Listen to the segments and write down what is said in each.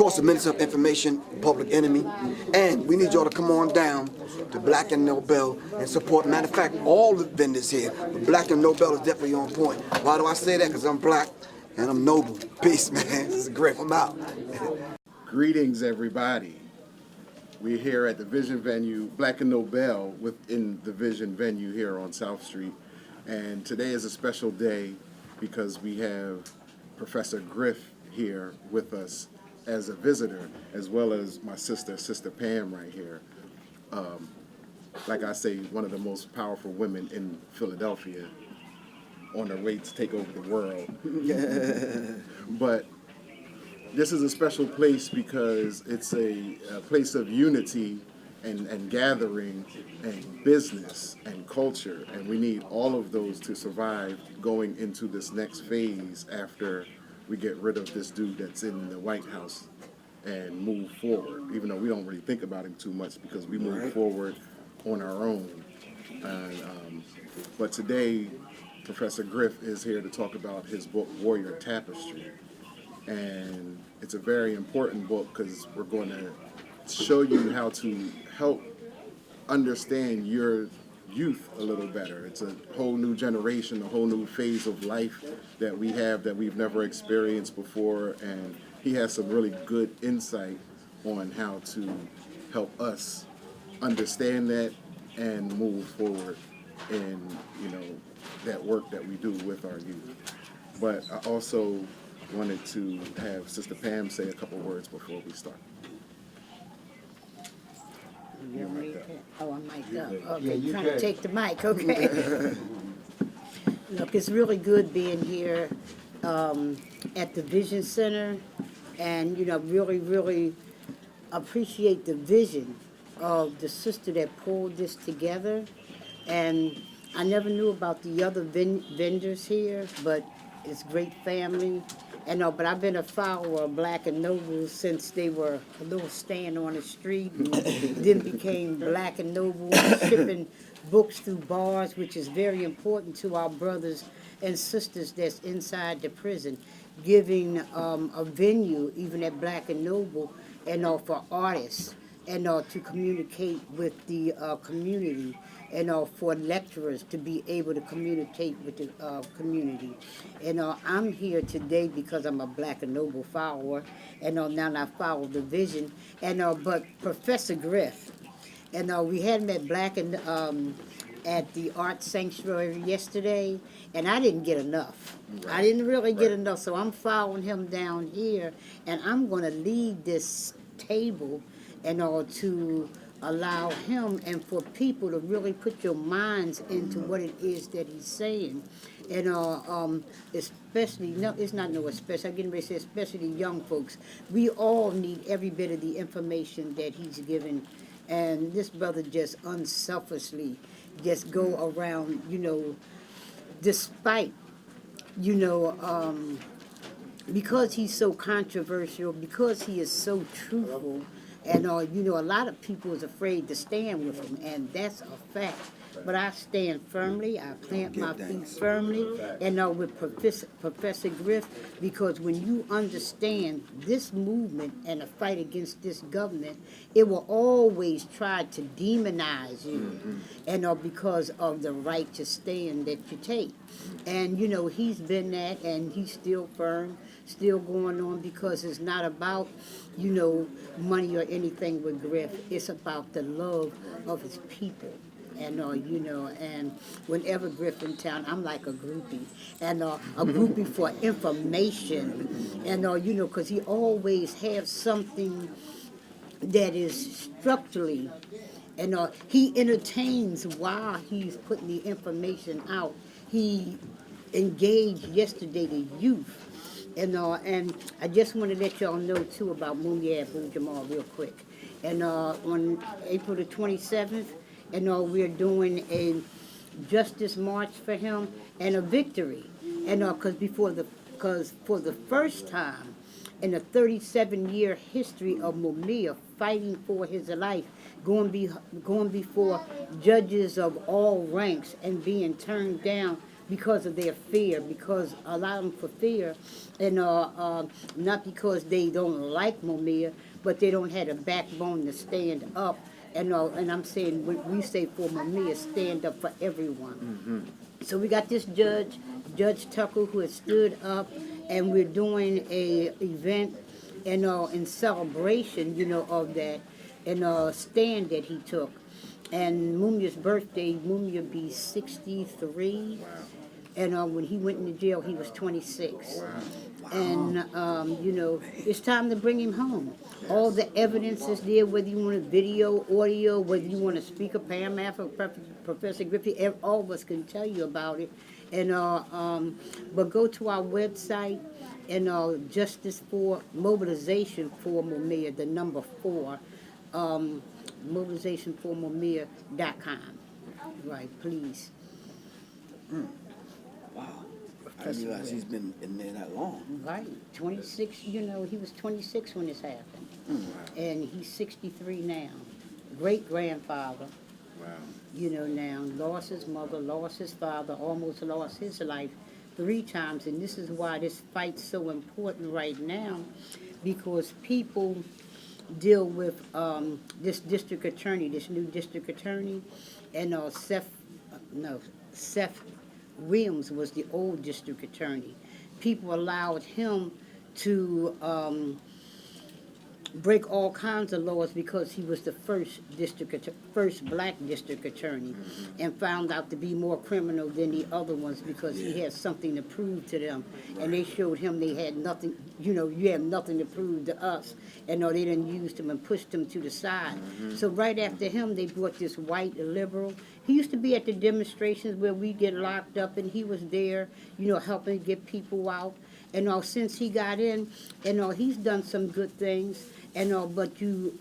course, the Minister of Information, public enemy. And we need y'all to come on down to Black and Nobel and support. Matter of fact, all the vendors here, but Black and Nobel is definitely on point. Why do I say that? Because I'm black and I'm noble. Peace, man. This is great. I'm out. Greetings, everybody. We're here at the Vision venue, Black and Nobel, within the Vision venue here on South Street. And today is a special day because we have Professor Griff here with us as a visitor, as well as my sister, Sister Pam, right here. Like I say, one of the most powerful women in Philadelphia on her way to take over the world. But this is a special place because it's a place of unity and gathering and business and culture, and we need all of those to survive going into this next phase after we get rid of this dude that's in the White House and move forward, even though we don't really think about him too much because we move forward on our own. But today, Professor Griff is here to talk about his book, Warrior Tapestry. And it's a very important book because we're going to show you how to help understand your youth a little better. It's a whole new generation, a whole new phase of life that we have that we've never experienced before, and he has some really good insight on how to help us understand that and move forward in, that work that we do with our youth. But I also wanted to have Sister Pam say a couple words before we start. You want me to? Oh, I'm mic'd up. Okay, yeah, trying to take the mic, okay. Look, it's really good being here at the Vision Center, and, really appreciate the vision of the sister that pulled this together. And I never knew about the other vendors here, but it's great family. But I've been a follower of Black and Noble since they were a little stand on the street, and then became Black and Noble, shipping books through bars, which is very important to our brothers and sisters that's inside the prison, giving a venue, even at Black and Noble, for artists, and to communicate with the community, and for lecturers to be able to communicate with the community. I'm here today because I'm a Black and Noble follower, and now I follow the vision. But Professor Griff, we had him at Black and at the Art Sanctuary yesterday, and I didn't get enough. Right. I didn't really get enough, so I'm following him down here, and I'm going to lead this table to allow him and for people to really put your minds into what it is that he's saying. Especially, no, it's not no especially, I'm getting ready to say especially young folks. We all need every bit of the information that he's given. And this brother just unselfishly just go around, despite, because he's so controversial, because he is so truthful, and a lot of people is afraid to stand with him, and that's a fact. But I stand firmly, I plant my feet firmly, and with Professor Griff, because when you understand this movement and the fight against this government, it will always try to demonize you, because of the right to stand that you take. And he's been that, and he's still firm, still going on, because it's not about money or anything with Griff. It's about the love of his people. And and whenever Griff in town, I'm like a groupie, and a groupie for information, and because he always has something that is structurally, and he entertains while he's putting the information out. He engaged yesterday the youth, and I just want to let y'all know too about Munya Abu-Jamal real quick. And on April the 27th. We're doing a justice march for him and a victory. Because for the first time in the 37-year history of Mumia fighting for his life, going before judges of all ranks and being turned down because of their fear, because allow them for fear, and not because they don't like Mumia, but they don't have a backbone to stand up. And I'm saying when we say for Mumia, stand up for everyone. So we got this judge, Judge Tucker, who has stood up, and we're doing a event, in celebration, of that, and stand that he took. And Mumia's birthday, Mumia be 63. Wow. And when he went into jail, he was 26. Wow. And, it's time to bring him home. All the evidence is there, whether you want a video, audio, whether you want a speaker, Pam Affer, Professor Griffey, all of us can tell you about it. And, but go to our website, and Justice for Mobilization for Mumia, the number 4, mobilizationformumia.com. Right, please. Wow. I didn't realize he's been in there that long. Right, 26, he was 26 when this happened. And he's 63 now. Great-grandfather, Wow. now, lost his mother, lost his father, almost lost his life 3 times. And this is why this fight's so important right now, because people deal with this district attorney, this new district attorney, and Seth Williams was the old district attorney. People allowed him to break all kinds of laws because he was the first black district attorney, and found out to be more criminal than the other ones because he had something to prove to them, and they showed him they had nothing. You have nothing to prove to us, and they didn't use him and pushed him to the side. So right after him, they brought this white liberal. He used to be at the demonstrations where we get locked up, and he was there, helping get people out. And since he got in, he's done some good things. But you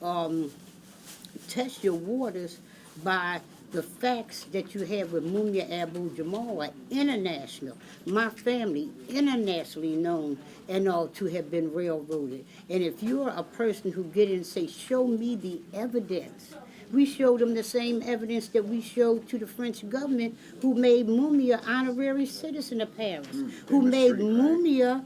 test your waters by the facts that you have with Mumia Abu-Jamal are international. My family, internationally known, to have been railroaded. And if you're a person who get in and say, show me the evidence, we showed them the same evidence that we showed to the French government, who made Mumia honorary citizen of Paris, who made Mumia,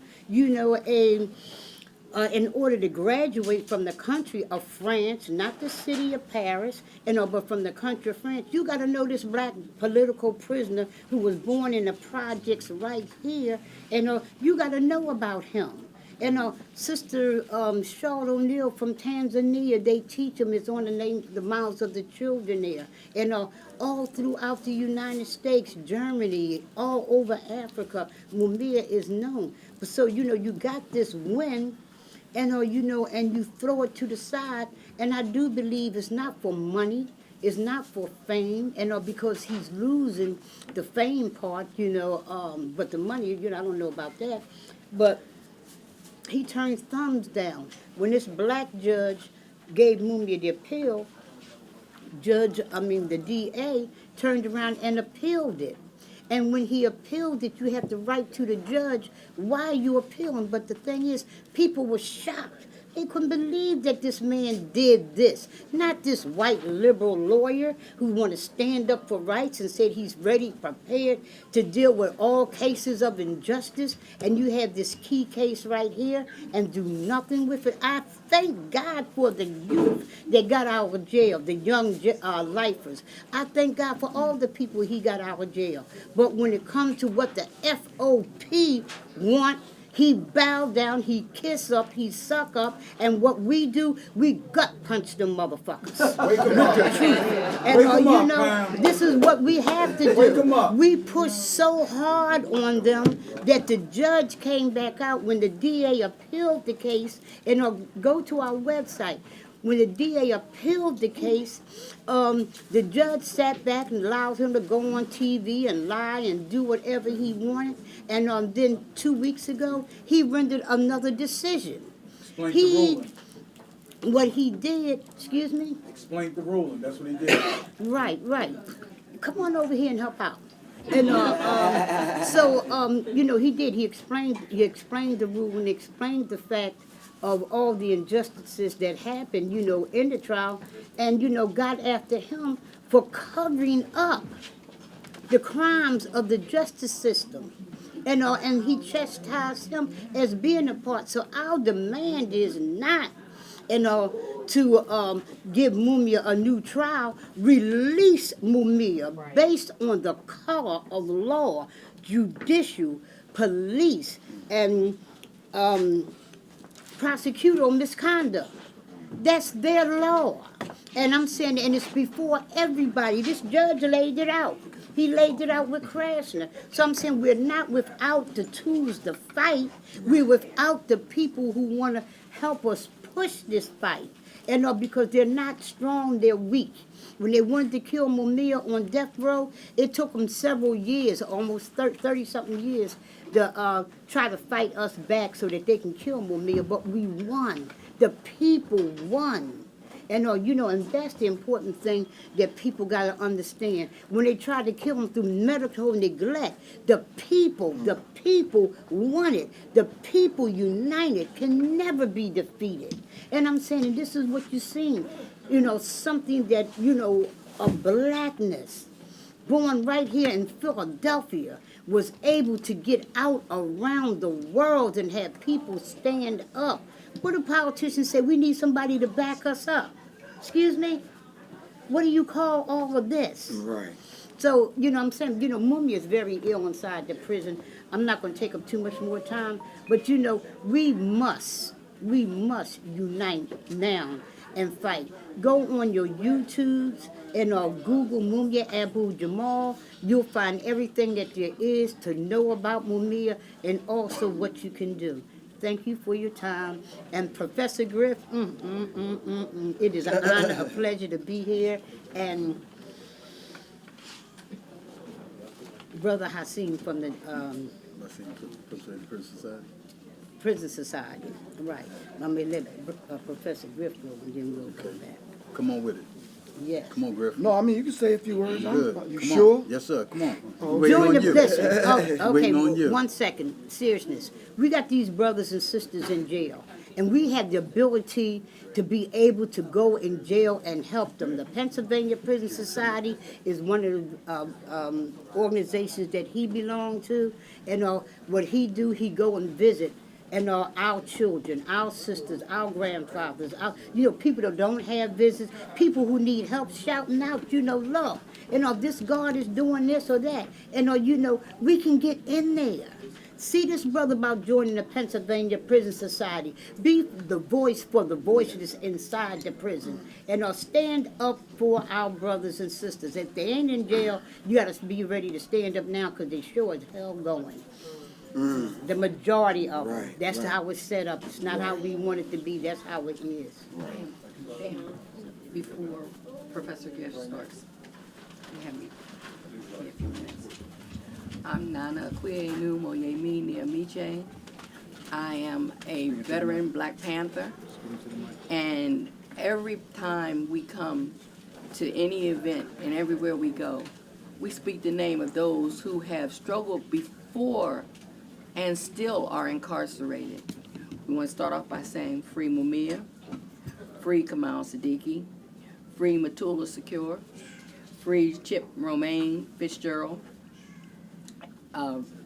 in order to graduate from the country of France, not the city of Paris, but from the country of France. You got to know this black political prisoner who was born in the projects right here, and you got to know about him. And Sister Charlotte O'Neill from Tanzania, they teach them, it's on the mouths of the children there. And all throughout the United States, Germany, all over Africa, Mumia is known. But so, you got this win, and and you throw it to the side, and I do believe it's not for money, it's not for fame, because he's losing the fame part, but the money, I don't know about that, but he turned thumbs down. When this black judge gave Mumia the appeal, the DA turned around and appealed it. And when he appealed it, you have to write to the judge, why are you appealing? But the thing is, people were shocked. They couldn't believe that this man did this. Not this white liberal lawyer who want to stand up for rights and said he's ready, prepared to deal with all cases of injustice. And you have this key case right here and do nothing with it. I thank God for the youth that got out of jail, the young lifers. I thank God for all the people he got out of jail. But when it comes to what the FOP want, he bow down, he kiss up, he suck up, and what we do, we gut punch them motherfuckers. Wake them up. And this is what we have to do. Wake 'em up. We push so hard on them that the judge came back out when the DA appealed the case, and go to our website. When the DA appealed the case, the judge sat back and allowed him to go on TV and lie and do whatever he wanted. And then 2 weeks ago, he rendered another decision. Explain the ruling. What he did, excuse me? Explain the ruling. That's what he did. Right. Come on over here and help out. And he did. He explained the ruling, explained the fact of all the injustices that happened, in the trial, and, got after him for covering up the crimes of the justice system. And he chastised him as being a part. So our demand is not, to give Mumia a new trial. Release Mumia based on the color of law, judicial, police, and prosecutorial misconduct. That's their law. And I'm saying, and it's before everybody. This judge laid it out. He laid it out with Krasner. So I'm saying we're not without the tools to fight. We're without the people who want to help us push this fight. Because they're not strong, they're weak. When they wanted to kill Mumia on death row, it took them several years, almost 30-something years, to try to fight us back so that they can kill Mumia. But we won. The people won. And that's the important thing that people got to understand. When they tried to kill him through medical neglect, the people won it. The people united can never be defeated. And I'm saying, and this is what you're seeing, something that, a blackness born right here in Philadelphia was able to get out around the world and have people stand up. What do politicians say? We need somebody to back us up. Excuse me? What do you call all of this? Right. So, I'm saying, Mumia is very ill inside the prison. I'm not going to take up too much more time, but, we must unite now and fight. Go on your YouTubes and Google Mumia Abu Jamal. You'll find everything that there is to know about Mumia and also what you can do. Thank you for your time. And Professor Griff, it is an honor, a pleasure to be here. And Brother Hassim from the Prison Society. Right. I'm going to let Professor Griff go, and then we'll go back. Come on with it. Yes. Come on, Griff. No, I mean, you can say a few words. Good. You Come sure? on. Yes, sir. Come on. During the listen, okay, Waiting on you. 1 second, seriousness. We got these brothers and sisters in jail, and we have the ability to be able to go in jail and help them. The Pennsylvania Prison Society is one of the organizations that he belonged to, and what he do, he go and visit. And our children, our sisters, our grandfathers, people that don't have visits, people who need help shouting out, look, this God is doing this or that. And, we can get in there. See this brother about joining the Pennsylvania Prison Society. Be the voice for the voiceless inside the prison. And stand up for our brothers and sisters. If they ain't in jail, you got to be ready to stand up now because they sure as hell going. The majority of them. Right, That's right. how it's set up. It's not how we want it to be. That's how it is. Before Professor Gift starts, you have me a few minutes. I'm Nana Akwe Moyemi Niamiche. I am a veteran Black Panther, and every time we come to any event and everywhere we go, we speak the name of those who have struggled before and still are incarcerated. We want to start off by saying free Mumia, free Kamal Siddiqui, free Matula Secure, free Chip Romaine Fitzgerald,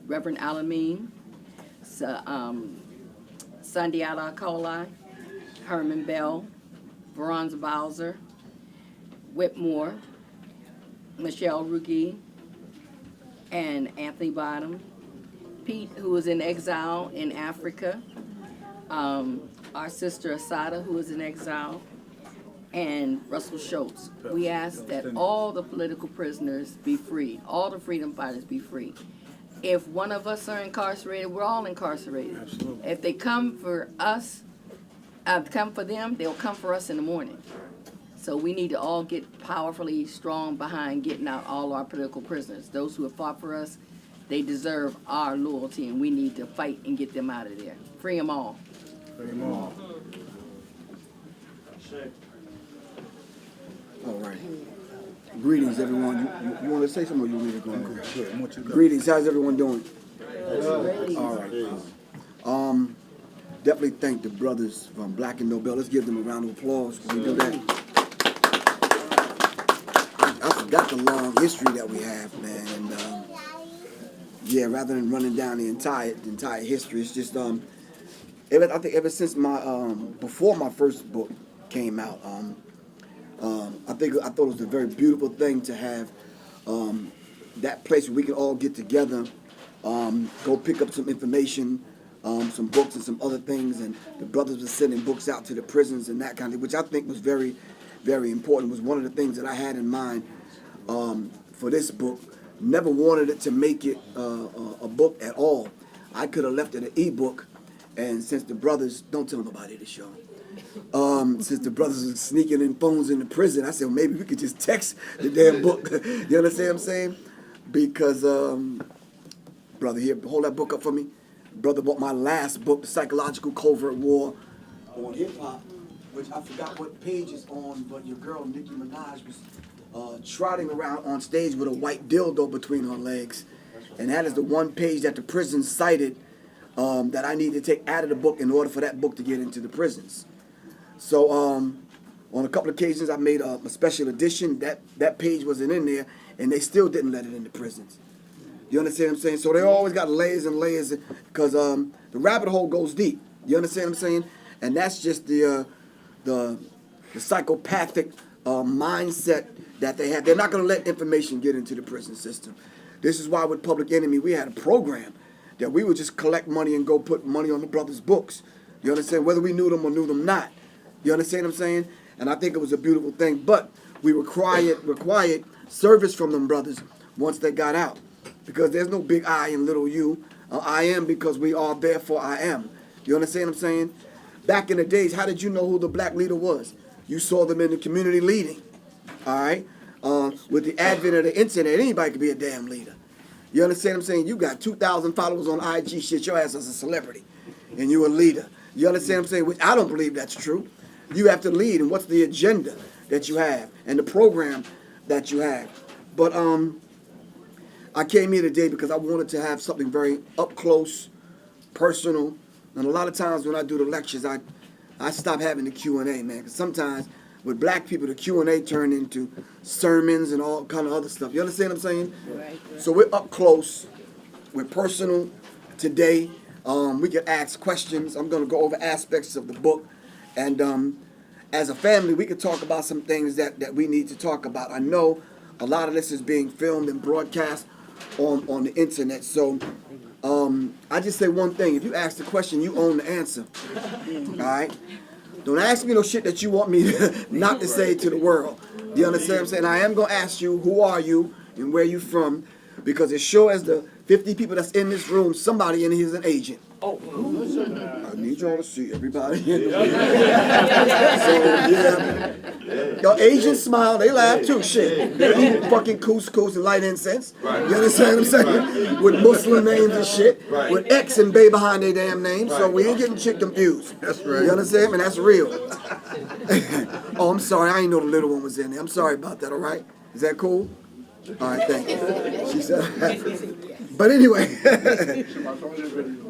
Reverend Alameen, Sandiala Kolai, Herman Bell, Veronza Bowser, Whitmore, Michelle Rugi, and Anthony Bottom, Pete, who is in exile in Africa, our sister Asada, who is in exile, and Russell Schultz. We ask that all the political prisoners be free, all the freedom fighters be free. If one of us are incarcerated, we're all incarcerated. Absolutely. If they come for us, come for them, they'll come for us in the morning. So we need to all get powerfully strong behind getting out all our political prisoners. Those who have fought for us, they deserve our loyalty, and we need to fight and get them out of there. Free them all. Free them all. All right. Greetings, everyone. You want to say something, or you really going to go? Sure, I want you to go. Greetings. How's everyone doing? All right. Definitely thank the brothers from Black and Nobel. Let's give them a round of applause. Can we do that? That's forgot the long history that we have, man. And yeah, rather than running down the entire history, it's just I think ever since my before my first book came out, I thought it was a very beautiful thing to have that place where we can all get together, go pick up some information, some books and some other things, and the brothers were sending books out to the prisons and that kind of thing, which I think was very, very important. It was one of the things that I had in mind for this book. Never wanted it to make it a book at all. I could have left it an ebook, and since the brothers, don't tell nobody this show, since the brothers were sneaking in phones in the prison, I said, well, maybe we could just text the damn book. You understand what I'm saying? Because, brother, here, hold that book up for me. Brother bought my last book, The Psychological Covert War on Hip Hop, which I forgot what page it's on, but your girl, Nicki Minaj, was trotting around on stage with a white dildo between her legs. And that is the one page that the prison cited that I need to take out of the book in order for that book to get into the prisons. So on a couple of occasions I made a special edition. That page wasn't in there, and they still didn't let it in the prisons. You understand what I'm saying? So they always got layers and layers, because the rabbit hole goes deep. You understand what I'm saying? And that's just the psychopathic mindset that they have. They're not going to let information get into the prison system. This is why with Public Enemy we had a program that we would just collect money and go put money on the brothers' books. You understand? Whether we knew them or knew them not. You understand what I'm saying? And I think it was a beautiful thing. But we required service from them brothers once they got out. Because there's no big I in little you. I am because we are, therefore I am. You understand what I'm saying? Back in the days, how did you know who the black leader was? You saw them in the community leading. All right? With the advent of the internet, anybody could be a damn leader. You understand what I'm saying? You got 2,000 followers on IG, shit, your ass is a celebrity. And you're a leader. You understand what I'm saying? Which I don't believe that's true. You have to lead, and what's the agenda that you have and the program that you have. But I came here today because I wanted to have something very up close, personal. And a lot of times when I do the lectures, I stop having the Q&A, man. Because sometimes with black people, the Q&A turn into sermons and all kind of other stuff. You understand what I'm saying? Right. So we're up close, we're personal today. We can ask questions. I'm going to go over aspects of the book. And as a family, we can talk about some things that we need to talk about. I know a lot of this is being filmed and broadcast on the internet. So I just say one thing. If you ask the question, you own the answer. All right? Don't ask me no shit that you want me not to say to the world. You understand what I'm saying? I am going to ask you, who are you and where you from? Because as sure as the 50 people that's in this room, somebody in here is an agent. I need y'all to see everybody. So, yeah. Your agents smile, they laugh too, shit. They eat fucking couscous and light incense. You understand what I'm saying? With Muslim names and shit. With X and Bay behind their damn names. So we ain't getting shit confused. That's right. You understand? And that's real. Oh, I'm sorry. I ain't know the little one was in there. I'm sorry about that, all right? Is that cool? All right, thank you. She said, but anyway. She watched all your videos.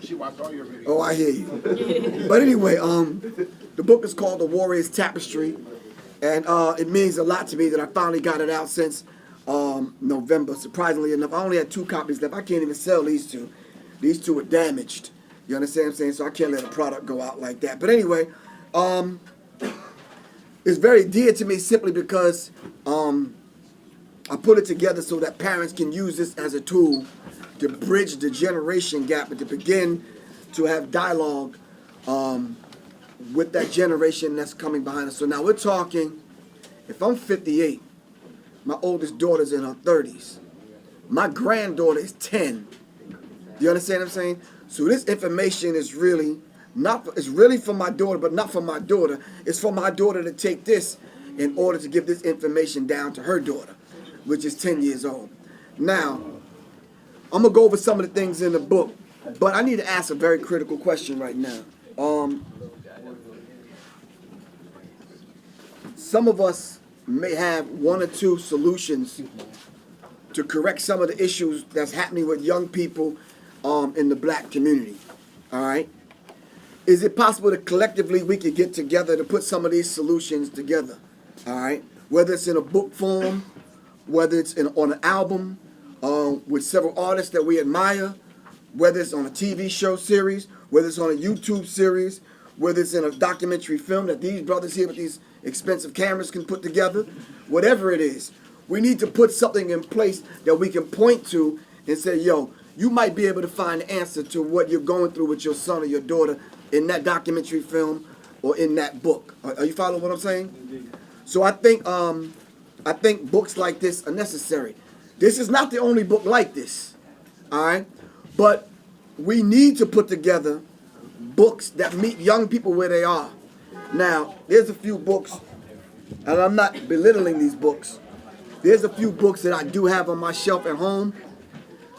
She watched all your videos. Oh, I hear you. But anyway, the book is called The Warrior's Tapestry, and it means a lot to me that I finally got it out since November. Surprisingly enough, I only had 2 copies left. I can't even sell these 2. These 2 are damaged. You understand what I'm saying? So I can't let a product go out like that. But anyway, it's very dear to me simply because I put it together so that parents can use this as a tool to bridge the generation gap and to begin to have dialogue with that generation that's coming behind us. So now we're talking, if I'm 58, my oldest daughter's in her 30s. My granddaughter is 10. Do you understand what I'm saying? So this information is really it's really for my daughter, but not for my daughter. It's for my daughter to take this in order to give this information down to her daughter, which is 10 years old. Now, I'm going to go over some of the things in the book, but I need to ask a very critical question right now. Some of us may have 1 or 2 solutions to correct some of the issues that's happening with young people in the black community. All right? Is it possible that collectively we could get together to put some of these solutions together? All right? whether it's in a book form, whether it's on an album with several artists that we admire, whether it's on a TV show series, whether it's on a YouTube series, whether it's in a documentary film that these brothers here with these expensive cameras can put together, whatever it is. We need to put something in place that we can point to and say, yo, you might be able to find the answer to what you're going through with your son or your daughter in that documentary film or in that book. Are you following what I'm saying? Indeed. So I think books like this are necessary. This is not the only book like this, all right? But we need to put together books that meet young people where they are. Now, there's a few books, and I'm not belittling these books. There's a few books that I do have on my shelf at home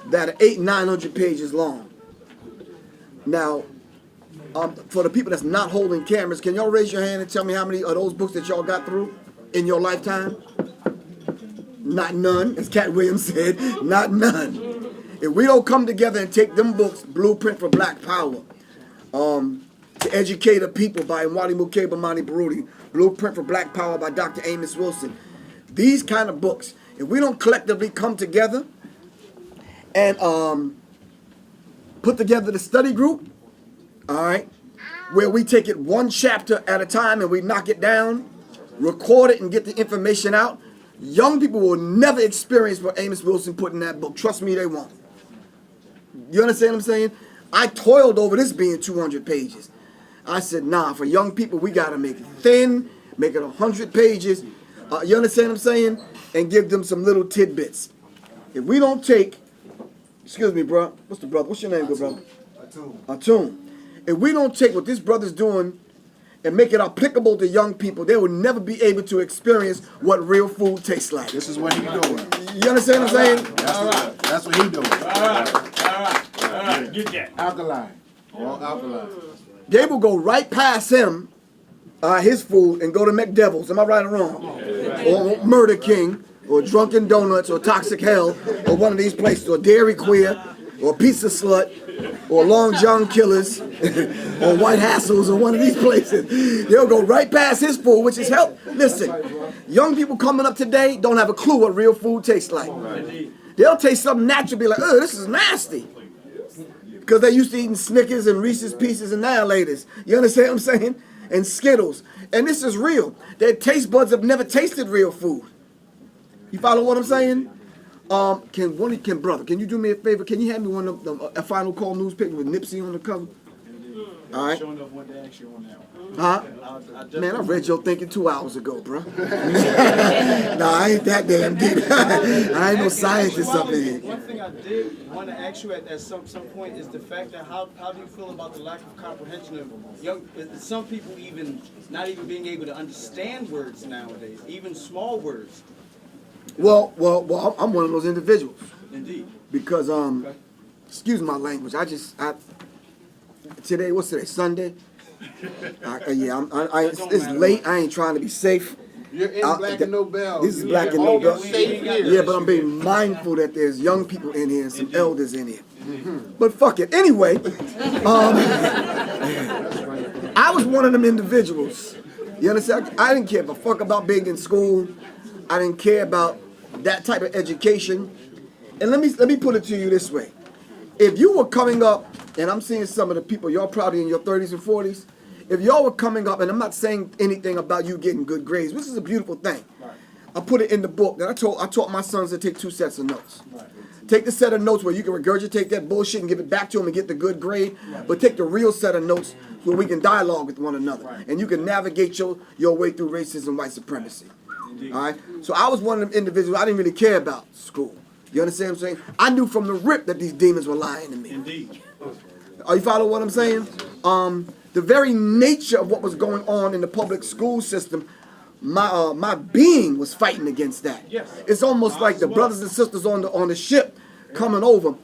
that are 800-900 pages long. Now, for the people that's not holding cameras, can y'all raise your hand and tell me how many of those books that y'all got through in your lifetime? Not none, as Cat Williams said, not none. If we don't come together and take them books, Blueprint for Black Power, To Educate a People by Mwali Mukeba Mani Baruti, Blueprint for Black Power by Dr. Amos Wilson, these kind of books, if we don't collectively come together and put together the study group, all right, where we take it one chapter at a time and we knock it down, record it and get the information out, young people will never experience what Amos Wilson put in that book. Trust me, they won't. You understand what I'm saying? I toiled over this being 200 pages. I said, nah, for young people, we got to make it thin, make it 100 pages. You understand what I'm saying? And give them some little tidbits. If we don't take, excuse me, bro. What's the brother? What's your name, good brother? Atum. If we don't take what this brother's doing and make it applicable to young people, they will never be able to experience what real food tastes like. This is what he's doing. You understand what I'm saying? That's what he's doing. All right, get that. Alkaline. All alkaline. They will go right past him, his food, and go to McDevil's. Am I right or wrong? Or Murder King, or Drunken Donuts, or Toxic Hell, or one of these places, or Dairy Queer, or Pizza Slut, or Long John Killers, or White Hassles, or one of these places. They'll go right past his food, which is health. Listen, young people coming up today don't have a clue what real food tastes like. They'll taste something natural, be like, oh, this is nasty. Because they used to eating Snickers and Reese's Pieces and Annihilators. You understand what I'm saying? And Skittles. And this is real. Their taste buds have never tasted real food. You follow what I'm saying? Brother, can you do me a favor? Can you hand me one of a Final Call newspaper with Nipsey on the cover? All right. Showing up one day, actually on that one. Huh? Man, I read your thinking 2 hours ago, bro. Nah, I ain't that damn deep. I ain't no scientist up in here. One thing I did want to ask you at some point is the fact that how do you feel about the lack of comprehension of young, some people even not even being able to understand words nowadays, even small words? Well, I'm one of those individuals. Indeed. Because excuse my language. Today, what's today? Sunday. It's late. I ain't trying to be safe. You're in Black and Nobel. This is Black and Nobel. Safe here. Yeah, but I'm being mindful that there's young people in here and some elders in here. But fuck it. Anyway, I was one of them individuals. You understand? I didn't care a fuck about being in school. I didn't care about that type of education. And let me put it to you this way. If you were coming up, and I'm seeing some of the people, y'all probably in your 30s and 40s, if y'all were coming up, and I'm not saying anything about you getting good grades, which is a beautiful thing. Right. I put it in the book that I taught my sons to take 2 sets of notes. Right. Take the set of notes where you can regurgitate that bullshit and give it back to them and get the good grade, but take the real set of notes where we can dialogue with one another, and you can navigate your way through racism, white supremacy. Indeed. All right? So I was one of them individuals, I didn't really care about school. You understand what I'm saying? I knew from the rip that these demons were lying to me. Indeed. Are you following what I'm saying? The very nature of what was going on in the public school system, my being was fighting against that. Yes. It's almost like the brothers and sisters on the ship coming over.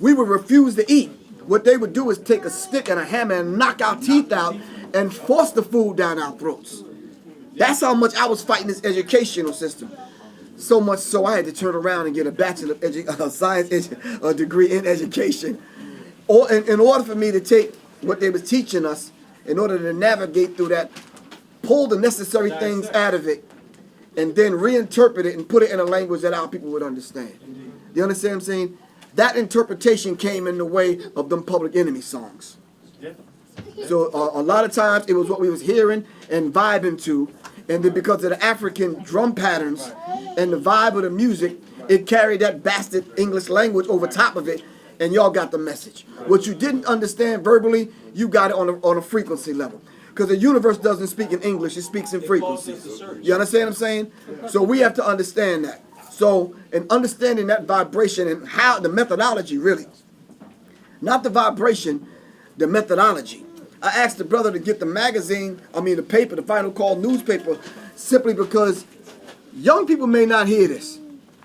We would refuse to eat. What they would do is take a stick and a hammer and knock our teeth out and force the food down our throats. That's how much I was fighting this educational system. So much so I had to turn around and get a Bachelor of Science degree in education. Or in order for me to take what they was teaching us, in order to navigate through that, pull the necessary things out of it, and then reinterpret it and put it in a language that our people would understand. You understand what I'm saying? That interpretation came in the way of them Public Enemy songs. So a lot of times it was what we was hearing and vibing to, and then because of the African drum patterns and the vibe of the music, it carried that bastard English language over top of it, and y'all got the message. What you didn't understand verbally, you got it on a frequency level. Because the universe doesn't speak in English, it speaks in frequencies. You understand what I'm saying? So we have to understand that. So in understanding that vibration and how the methodology really, not the vibration, the methodology. I asked the brother to get the the paper, the Final Call newspaper, simply because young people may not hear this.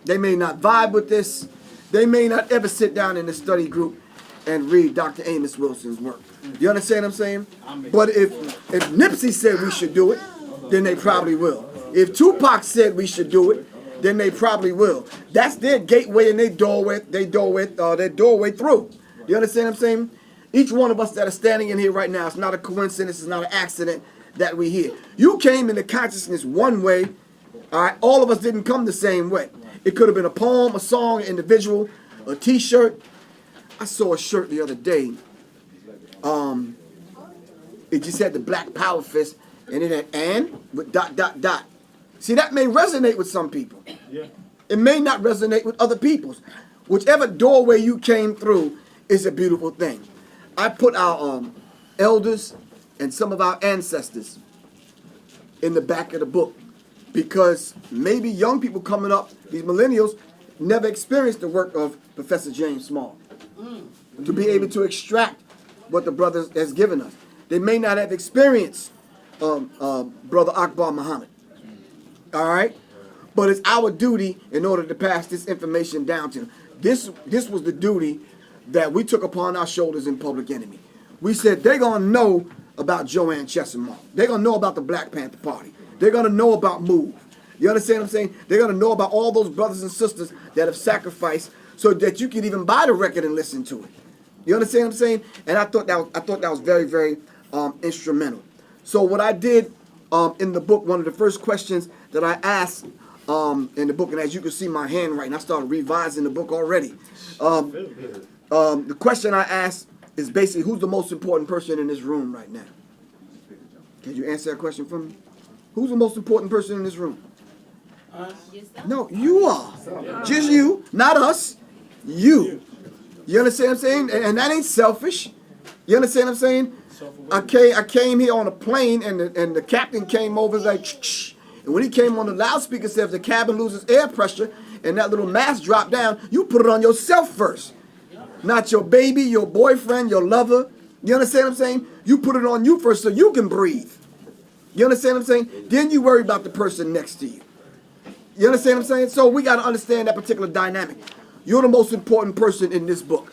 They may not vibe with this. They may not ever sit down in a study group and read Dr. Amos Wilson's work. You understand what I'm saying? But if Nipsey said we should do it, then they probably will. If Tupac said we should do it, then they probably will. That's their gateway and their doorway through. You understand what I'm saying? Each one of us that are standing in here right now, it's not a coincidence, it's not an accident that we're here. You came into consciousness one way, all right? All of us didn't come the same way. It could have been a poem, a song, an individual, a t-shirt. I saw a shirt the other day. It just had the Black Power fist, and it had "and" with ... See, that may resonate with some people. Yeah. It may not resonate with other people's. Whichever doorway you came through is a beautiful thing. I put our elders and some of our ancestors in the back of the book because maybe young people coming up, these millennials, never experienced the work of Professor James Small to be able to extract what the brother has given us. They may not have experienced Brother Akbar Muhammad. All right? But it's our duty in order to pass this information down to them. This was the duty that we took upon our shoulders in Public Enemy. We said they're going to know about Joanne Chesimard. They're going to know about the Black Panther Party. They're going to know about MOVE. You understand what I'm saying? They're going to know about all those brothers and sisters that have sacrificed so that you can even buy the record and listen to it. You understand what I'm saying? And I thought that was very, very instrumental. So what I did in the book, one of the first questions that I asked in the book, and as you can see my handwriting, I started revising the book already. The question I asked is basically, who's the most important person in this room right now? Can you answer that question for me? Who's the most important person in this room? No, you are. Just you, not us. You. You understand what I'm saying? And that ain't selfish. You understand what I'm saying? I came here on a plane, and the captain came over and was like, shh. And when he came on the loudspeaker, said if the cabin loses air pressure and that little mask dropped down, you put it on yourself first. Not your baby, your boyfriend, your lover. You understand what I'm saying? You put it on you first so you can breathe. You understand what I'm saying? Then you worry about the person next to you. You understand what I'm saying? So we got to understand that particular dynamic. You're the most important person in this book.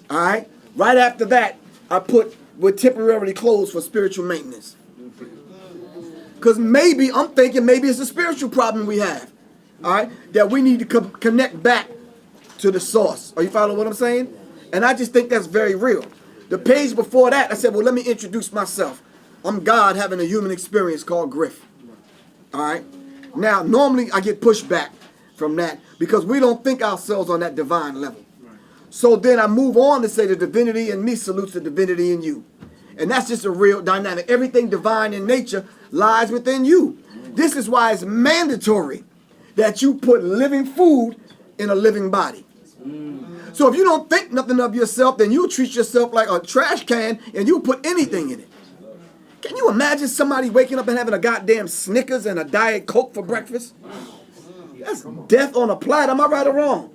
All right? Right after that, I put, we're temporarily closed for spiritual maintenance. Because I'm thinking maybe it's a spiritual problem we have. All right? That we need to connect back to the source. Are you following what I'm saying? And I just think that's very real. The page before that, I said, well, let me introduce myself. I'm God having a human experience called Griff. All right? Now, normally I get pushback from that because we don't think ourselves on that divine level. So then I move on to say the divinity in me salutes the divinity in you. And that's just a real dynamic. Everything divine in nature lies within you. This is why it's mandatory that you put living food in a living body. So if you don't think nothing of yourself, then you treat yourself like a trash can and you put anything in it. Can you imagine somebody waking up and having a goddamn Snickers and a Diet Coke for breakfast? That's death on a platter. Am I right or wrong?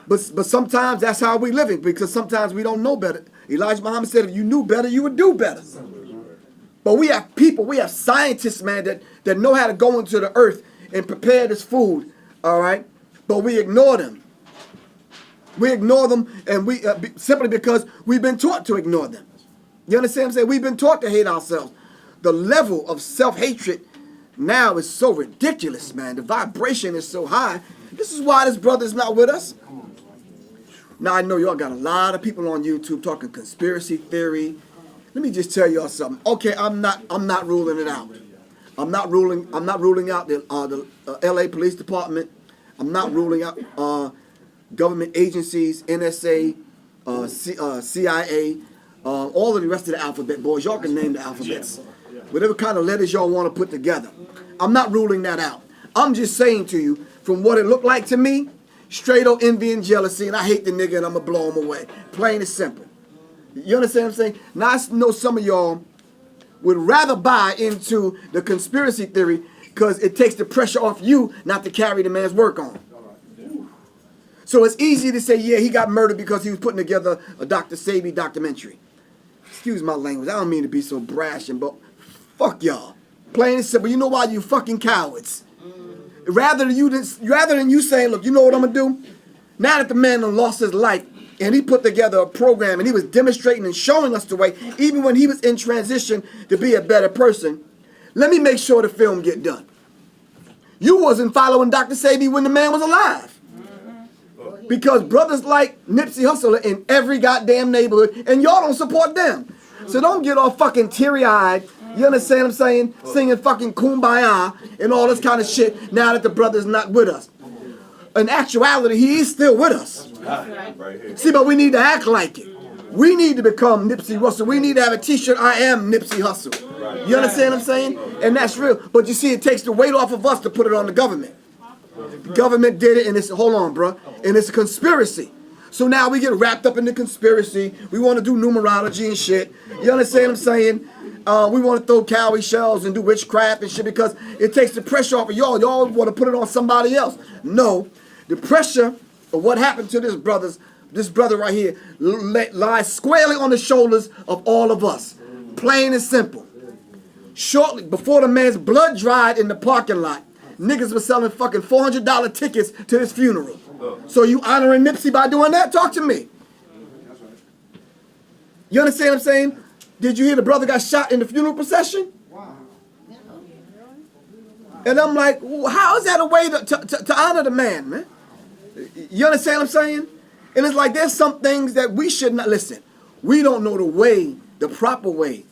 But sometimes that's how we living, because sometimes we don't know better. Elijah Muhammad said if you knew better, you would do better. But we have people, we have scientists, man, that know how to go into the earth and prepare this food, all right? But we ignore them. We ignore them, and we simply because we've been taught to ignore them. You understand what I'm saying? We've been taught to hate ourselves. The level of self-hatred now is so ridiculous, man. The vibration is so high. This is why this brother's not with us. Now, I know y'all got a lot of people on YouTube talking conspiracy theory. Let me just tell y'all something. Okay, I'm not ruling it out. I'm not ruling out the L.A. Police Department. I'm not ruling out government agencies, NSA, CIA, all of the rest of the alphabet, boys. Y'all can name the alphabets. Whatever kind of letters y'all want to put together. I'm not ruling that out. I'm just saying to you, from what it looked like to me, straight up envy and jealousy, and I hate the nigga and I'm going to blow him away. Plain and simple. You understand what I'm saying? Now, I know some of y'all would rather buy into the conspiracy theory because it takes the pressure off you not to carry the man's work on. So it's easy to say, yeah, he got murdered because he was putting together a Dr. Sebi documentary. Excuse my language. I don't mean to be so brash, but fuck y'all. Plain and simple. You know why? You fucking cowards. Rather than you saying, look, you know what I'm going to do? Now that the man lost his life and he put together a program and he was demonstrating and showing us the way, even when he was in transition to be a better person, let me make sure the film get done. You wasn't following Dr. Sebi when the man was alive. Because brothers like Nipsey Hussle are in every goddamn neighborhood and y'all don't support them. So don't get all fucking teary-eyed, you understand what I'm saying? Singing fucking Kumbaya and all this kind of shit now that the brother's not with us. In actuality, he is still with us. See, but we need to act like it. We need to become Nipsey Hussle. We need to have a t-shirt, I am Nipsey Hussle. You understand what I'm saying? And that's real. But you see, it takes the weight off of us to put it on the government. Government did it, and it's, hold on, bro, and it's a conspiracy. So now we get wrapped up in the conspiracy. We want to do numerology and shit. You understand what I'm saying? We want to throw cowrie shells and do witchcraft and shit because it takes the pressure off of y'all. Y'all want to put it on somebody else. No, the pressure of what happened to this brother right here lies squarely on the shoulders of all of us. Plain and simple. Shortly before the man's blood dried in the parking lot, niggas were selling fucking $400 tickets to his funeral. So you honoring Nipsey by doing that? Talk to me. You understand what I'm saying? Did you hear the brother got shot in the funeral procession? And I'm like, how is that a way to honor the man, man? You understand what I'm saying? And it's like there's some things that we should not, listen, we don't know the way, the proper way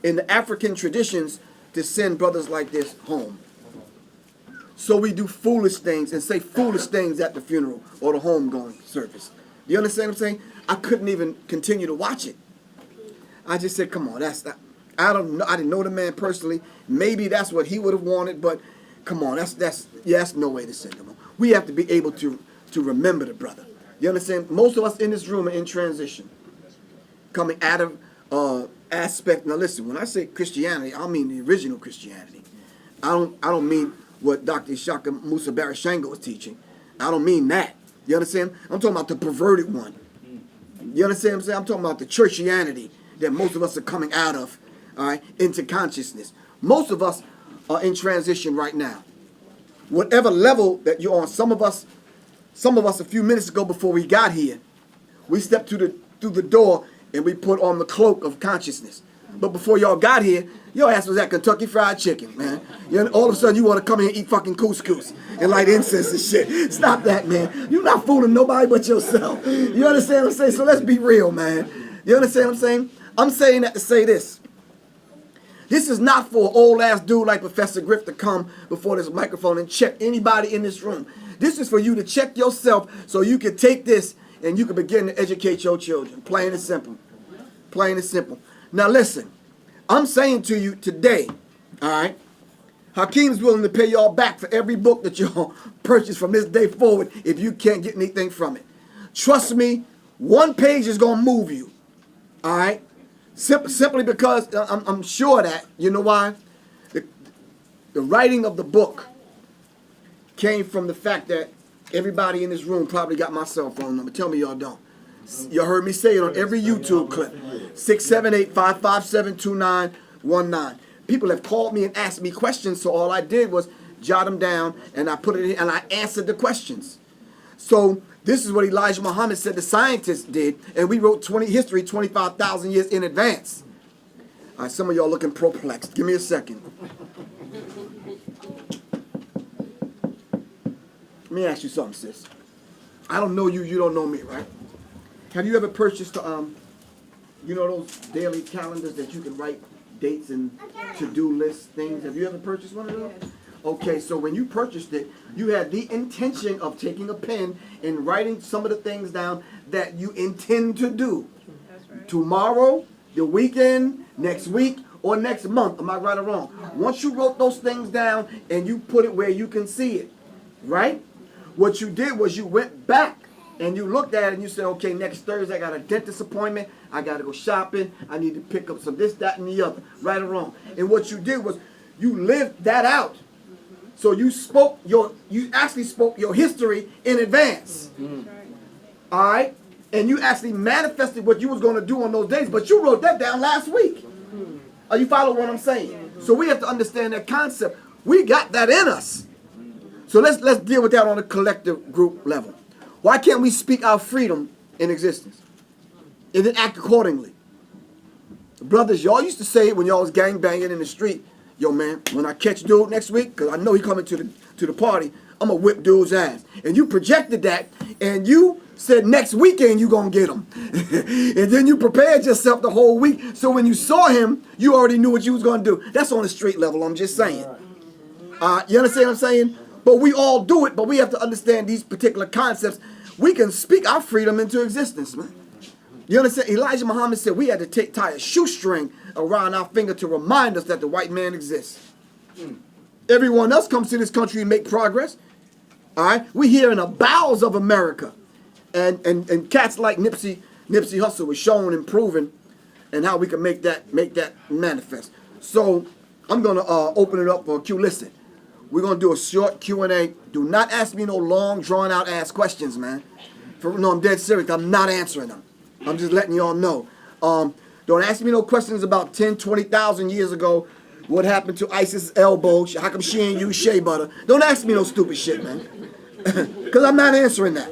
in the African traditions to send brothers like this home. So we do foolish things and say foolish things at the funeral or the homegoing service. You understand what I'm saying? I couldn't even continue to watch it. I just said, come on, that's not, I don't know. I didn't know the man personally. Maybe that's what he would have wanted, but come on, that's no way to send him home. We have to be able to remember the brother. You understand? Most of us in this room are in transition, coming out of aspect. Now listen, when I say Christianity, I mean the original Christianity. I don't mean what Dr. Ishaka Musa Barashango was teaching. I don't mean that. You understand? I'm talking about the perverted one. You understand what I'm saying? I'm talking about the churchianity that most of us are coming out of, all right, into consciousness. Most of us are in transition right now. Whatever level that you're on, some of us a few minutes ago before we got here, we stepped through the door and we put on the cloak of consciousness. But before y'all got here, your ass was at Kentucky Fried Chicken, man. You know, all of a sudden you want to come here and eat fucking couscous and light incense and shit. Stop that, man. You're not fooling nobody but yourself. You understand what I'm saying? So let's be real, man. You understand what I'm saying? I'm saying that to say this. This is not for an old ass dude like Professor Griff to come before this microphone and check anybody in this room. This is for you to check yourself so you can take this and you can begin to educate your children. Plain and simple. Plain and simple. Now listen, I'm saying to you today, all right, Hakeem's willing to pay y'all back for every book that y'all purchase from this day forward if you can't get anything from it. Trust me, one page is going to move you, all right? Simply because I'm sure that, you know why? The writing of the book came from the fact that everybody in this room probably got my cell phone number. Tell me y'all don't. You heard me say it on every YouTube clip. 678-557-2919. People have called me and asked me questions, so all I did was jot them down and I put it in and I answered the questions. So this is what Elijah Muhammad said the scientists did, and we wrote history 25,000 years in advance. All right, some of y'all looking perplexed. Give me a second. Let me ask you something, sis. I don't know you, you don't know me, right? Have you ever purchased, you know those daily calendars that you can write dates and to-do list things. Have you ever purchased one of those? Okay, so when you purchased it, you had the intention of taking a pen and writing some of the things down that you intend to do. Tomorrow, the weekend, next week, or next month. Am I right or wrong? Once you wrote those things down and you put it where you can see it, right? What you did was you went back and you looked at it and you said, okay, next Thursday I got a dentist appointment. I got to go shopping. I need to pick up some this, that, and the other. Right or wrong? And what you did was you lived that out. So you actually spoke your history in advance. All right? And you actually manifested what you was going to do on those days, but you wrote that down last week. Are you following what I'm saying? So we have to understand that concept. We got that in us. So let's deal with that on a collective group level. Why can't we speak our freedom in existence and then act accordingly? Brothers, y'all used to say it when y'all was gangbanging in the street. Yo, man, when I catch dude next week, because I know he coming to the party, I'm going to whip dude's ass. And you projected that, and you said next weekend you going to get him. And then you prepared yourself the whole week. So when you saw him, you already knew what you was going to do. That's on the street level, I'm just saying. You understand what I'm saying? But we all do it, but we have to understand these particular concepts. We can speak our freedom into existence, man. You understand? Elijah Muhammad said we had to tie a shoestring around our finger to remind us that the white man exists. Everyone else comes to this country and make progress. All right? We here in the bowels of America. And cats like Nipsey Hussle was showing and proving and how we can make that manifest. So I'm going to open it up for a Q. Listen, we're going to do a short Q&A. Do not ask me no long, drawn-out ass questions, man. No, I'm dead serious. I'm not answering them. I'm just letting y'all know. Don't ask me no questions about 10, 20,000 years ago. What happened to ISIS' elbow? How come she ain't use shea butter? Don't ask me no stupid shit, man. Because I'm not answering that.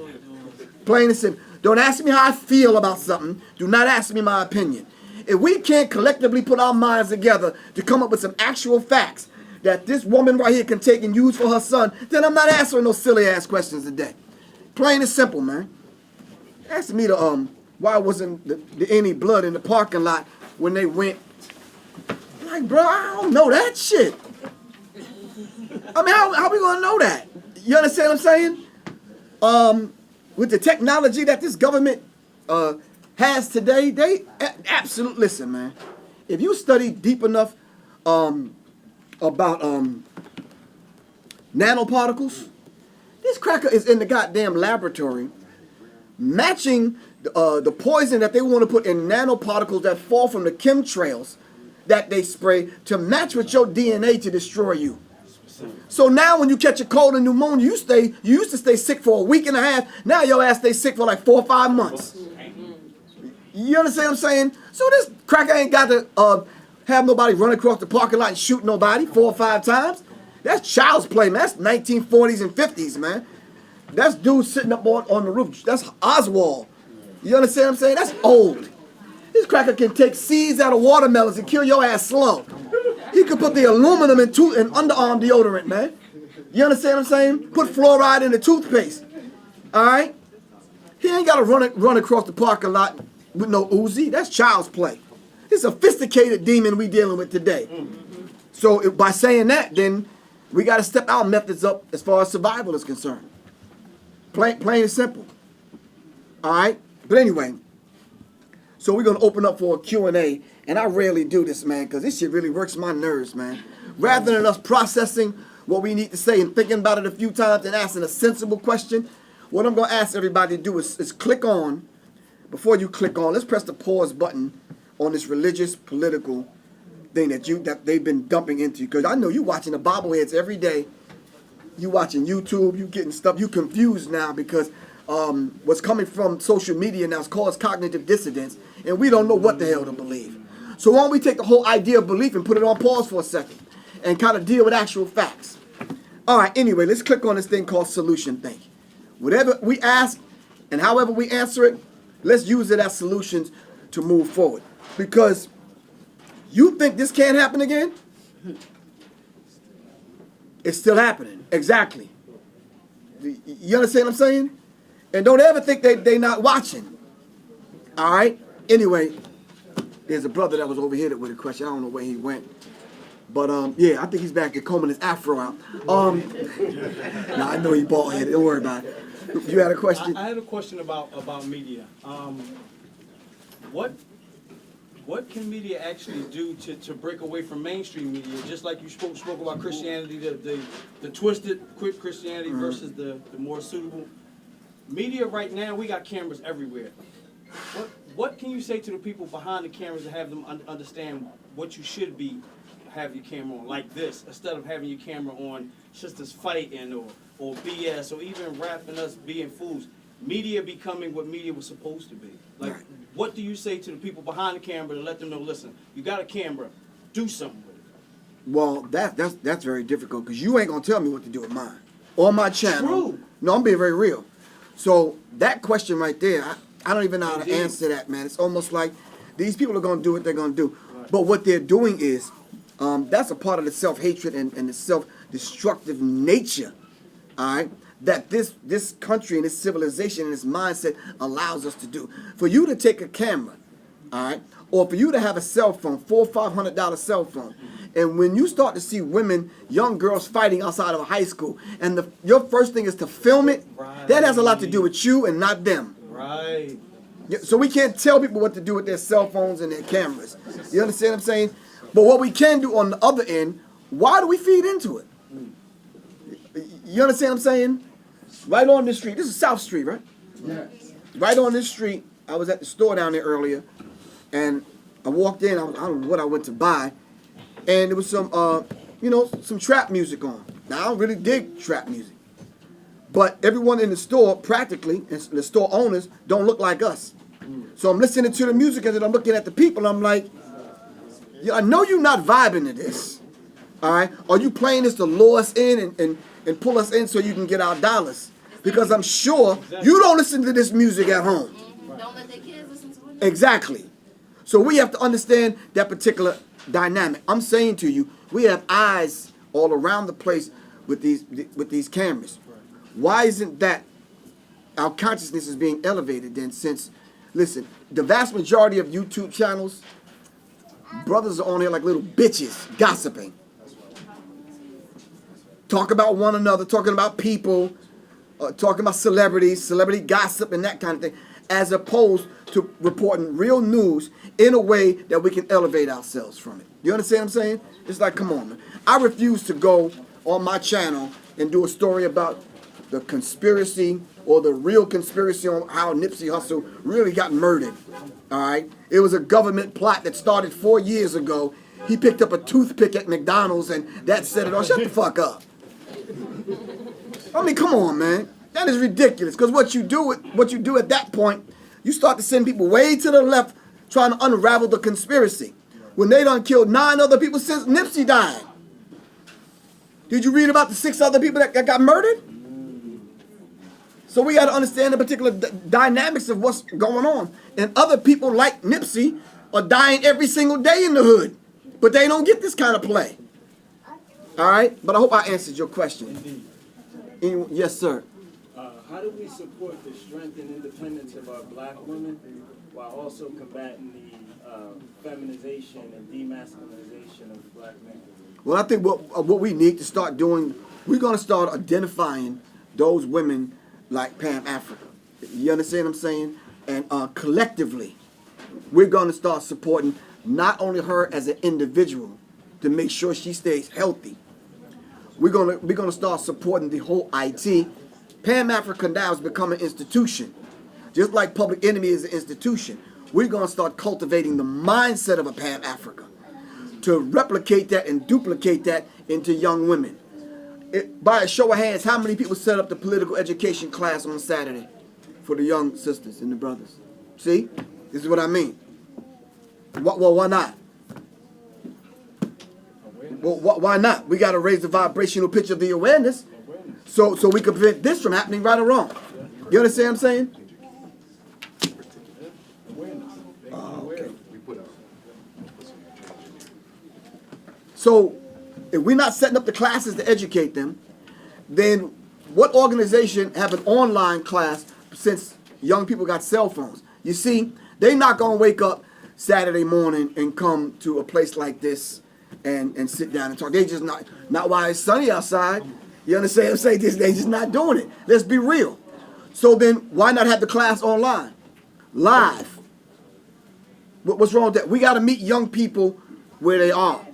Plain and simple. Don't ask me how I feel about something. Do not ask me my opinion. If we can't collectively put our minds together to come up with some actual facts that this woman right here can take and use for her son, then I'm not answering those silly ass questions today. Plain and simple, man. Ask me why wasn't any blood in the parking lot when they went. Like, bro, I don't know that shit. I mean, how we gonna know that? You understand what I'm saying? With the technology that this government has today, they absolutely, listen, man. If you study deep enough about nanoparticles, this cracker is in the goddamn laboratory matching the poison that they want to put in nanoparticles that fall from the chemtrails that they spray to match with your DNA to destroy you. So now when you catch a cold and pneumonia, you used to stay sick for a week and a half. Now your ass stay sick for like 4 or 5 months. You understand what I'm saying? So this cracker ain't got to have nobody run across the parking lot and shoot nobody 4 or 5 times. That's child's play, man. That's 1940s and 50s, man. That's dude sitting up on the roof. That's Oswald. You understand what I'm saying? That's old. This cracker can take seeds out of watermelons and kill your ass slow. He could put the aluminum in underarm deodorant, man. You understand what I'm saying? Put fluoride in the toothpaste. All right? He ain't got to run across the parking lot with no Uzi. That's child's play. It's a sophisticated demon we dealing with today. So by saying that, then we got to step our methods up as far as survival is concerned. Plain and simple. All right? But anyway, so we're going to open up for a Q&A. And I rarely do this, man, because this shit really works my nerves, man. Rather than us processing what we need to say and thinking about it a few times and asking a sensible question, what I'm going to ask everybody to do is click on, before you click on, let's press the pause button on this religious, political thing that they've been dumping into. Because I know you watching the bobbleheads every day. You watching YouTube, you getting stuff. You confused now because what's coming from social media now is called cognitive dissonance, and we don't know what the hell to believe. So why don't we take the whole idea of belief and put it on pause for a second and kind of deal with actual facts. All right, anyway, let's click on this thing called solution think. Whatever we ask and however we answer it, let's use it as solutions to move forward. Because you think this can't happen again? It's still happening. Exactly. You understand what I'm saying? And don't ever think they not watching. All right? Anyway, There's a brother that was over here with a question. I don't know where he went. But yeah, I think he's back there combing his afro out. Nah, I know he bald headed. Don't worry about it. You had a question? I had a question about media. What can media actually do to break away from mainstream media? Just like you spoke about Christianity, the twisted, quick Christianity versus the more suitable. Media right now, we got cameras everywhere. What can you say to the people behind the cameras to have them understand what you should have your camera on like this, instead of having your camera on sisters fighting or BS, or even rapping us being fools? Media becoming what media was supposed to be. Like, what do you say to the people behind the camera to let them know, listen, you got a camera, do something with it? Well, that's very difficult because you ain't gonna tell me what to do with mine or my channel. True. No, I'm being very real. So that question right there, I don't even know how to Indeed. answer that, man. It's almost like these people are gonna do what they're gonna do, but what they're doing is that's a part of the self-hatred and the self-destructive nature, all right, that this country and this civilization and this mindset allows us to do. For you to take a camera, all right, or for you to have a cell phone, $400 or $500 cell phone, and when you start to see women, young girls fighting outside of a high school, and your first thing is to film it, that has a lot to do with you and not them. Right. Yeah, so we can't tell people what to do with their cell phones and their cameras. You understand what I'm saying? But what we can do on the other end, why do we feed into it? You understand what I'm saying? Right on this street. This is South Street, right? Yeah. Right on this street. I was at the store down there earlier, and I walked in. I don't know what I went to buy, and there was some, some trap music on. Now I don't really dig trap music, but everyone in the store, practically, and the store owners, don't look like us. So I'm listening to the music, and then I'm looking at the people. And I'm like, yeah, I know you're not vibing to this. All right? Are you playing this to lure us in and pull us in so you can get our dollars? Because I'm sure you don't listen to this music at home. Don't let their kids listen to it. Exactly. So we have to understand that particular dynamic. I'm saying to you, we have eyes all around the place with these cameras. Why isn't that our consciousness is being elevated then? Since, listen, the vast majority of YouTube channels, brothers are on here like little bitches, gossiping. Talk about one another, talking about people, talking about celebrities, celebrity gossip and that kind of thing, as opposed to reporting real news in a way that we can elevate ourselves from it. You understand what I'm saying? It's like, come on, man. I refuse to go on my channel and do a story about the conspiracy or the real conspiracy on how Nipsey Hussle really got murdered. All right? It was a government plot that started 4 years ago. He picked up a toothpick at McDonald's and that set it off. Shut the fuck up. I mean, come on, man. That is ridiculous. Because what you do at that point, you start to send people way to the left trying to unravel the conspiracy. When they done killed 9 other people since Nipsey died. Did you read about the 6 other people that got murdered? So we got to understand the particular dynamics of what's going on. And other people like Nipsey are dying every single day in the hood. But they don't get this kind of play. All right? But I hope I answered your question. Indeed. Yes, sir. How do we support the strength and independence of our black women while also combating the feminization and demasculinization of black men? Well, I think what we need to start doing, we're going to start identifying those women like Pam Africa. You understand what I'm saying? And collectively, we're going to start supporting not only her as an individual to make sure she stays healthy. We're gonna start supporting the whole IT. Pam Africa now has become an institution. Just like Public Enemy is an institution. We're gonna start cultivating the mindset of a Pam Africa to replicate that and duplicate that into young women. By a show of hands, how many people set up the political education class on Saturday for the young sisters and the brothers? See? This is what I mean. Well, why not? Well, why not? We got to raise the vibrational pitch of the awareness so we can prevent this from happening, right or wrong. You understand what I'm saying? Oh, okay. So if we're not setting up the classes to educate them, then what organization have an online class since young people got cell phones? You see, they're not going to wake up Saturday morning and come to a place like this and sit down and talk. They just not while it's sunny outside. You understand what I'm saying? They just not doing it. Let's be real. So then why not have the class online? Live. What's wrong with that? We got to meet young people where they are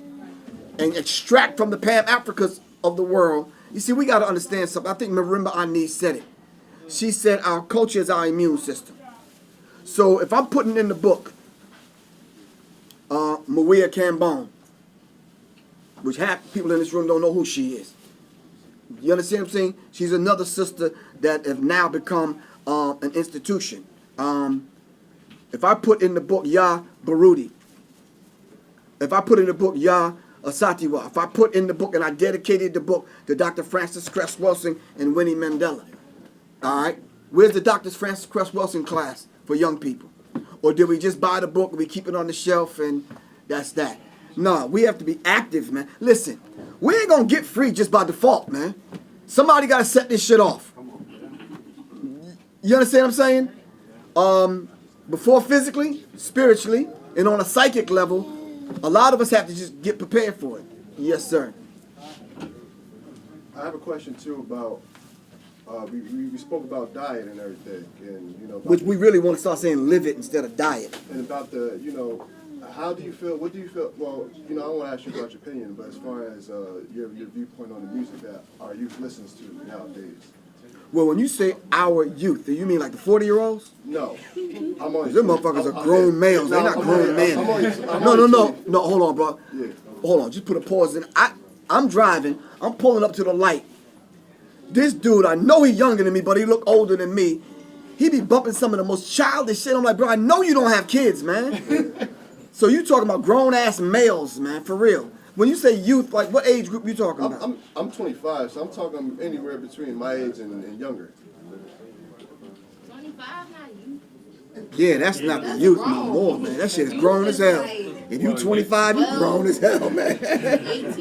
and extract from the Pan-Africas of the world. You see, we got to understand something. I think Marimba Ani said it. She said our culture is our immune system. So if I'm putting in the book, Maria Cambone, which half people in this room don't know who she is. You understand what I'm saying? She's another sister that have now become an institution. If I put in the book Ya Baruti, if I put in the book Ya Asatiwa, if I put in the book and I dedicated the book to Dr. Francis Cress Wilson and Winnie Mandela, all right, where's the Dr. Francis Cress Wilson class for young people? Or did we just buy the book and we keep it on the shelf and that's that? No, we have to be active, man. Listen, we ain't gonna get free just by default, man. Somebody gotta set this shit off. You understand what I'm saying? Before physically, spiritually, and on a psychic level, a lot of us have to just get prepared for it. Yes, sir. I have a question too about, we spoke about diet and everything, and you know, Which we really want to start saying live it instead of diet. and about the, you know, how do you feel? What do you feel? Well, you know, I don't want to ask you about your opinion, but as far as your viewpoint on the music that our youth listens to nowadays. Well, when you say our youth, do you mean like the 40-year-olds? No, I'm only. Them motherfuckers are grown males. They're not grown men. No, hold on, bro. Yeah. Hold on, just put a pause in. I'm driving. I'm pulling up to the light. This dude, I know he's younger than me, but he look older than me. He be bumping some of the most childish shit. I'm like, bro, I know you don't have kids, man. So you talking about grown-ass males, man, for real. When you say youth, like what age group you talking about? I'm 25, so I'm talking anywhere between my age and younger. 25 now, you. Yeah, that's not the youth no more, man. That shit is grown as hell. If you 25, you grown as hell, man. 18.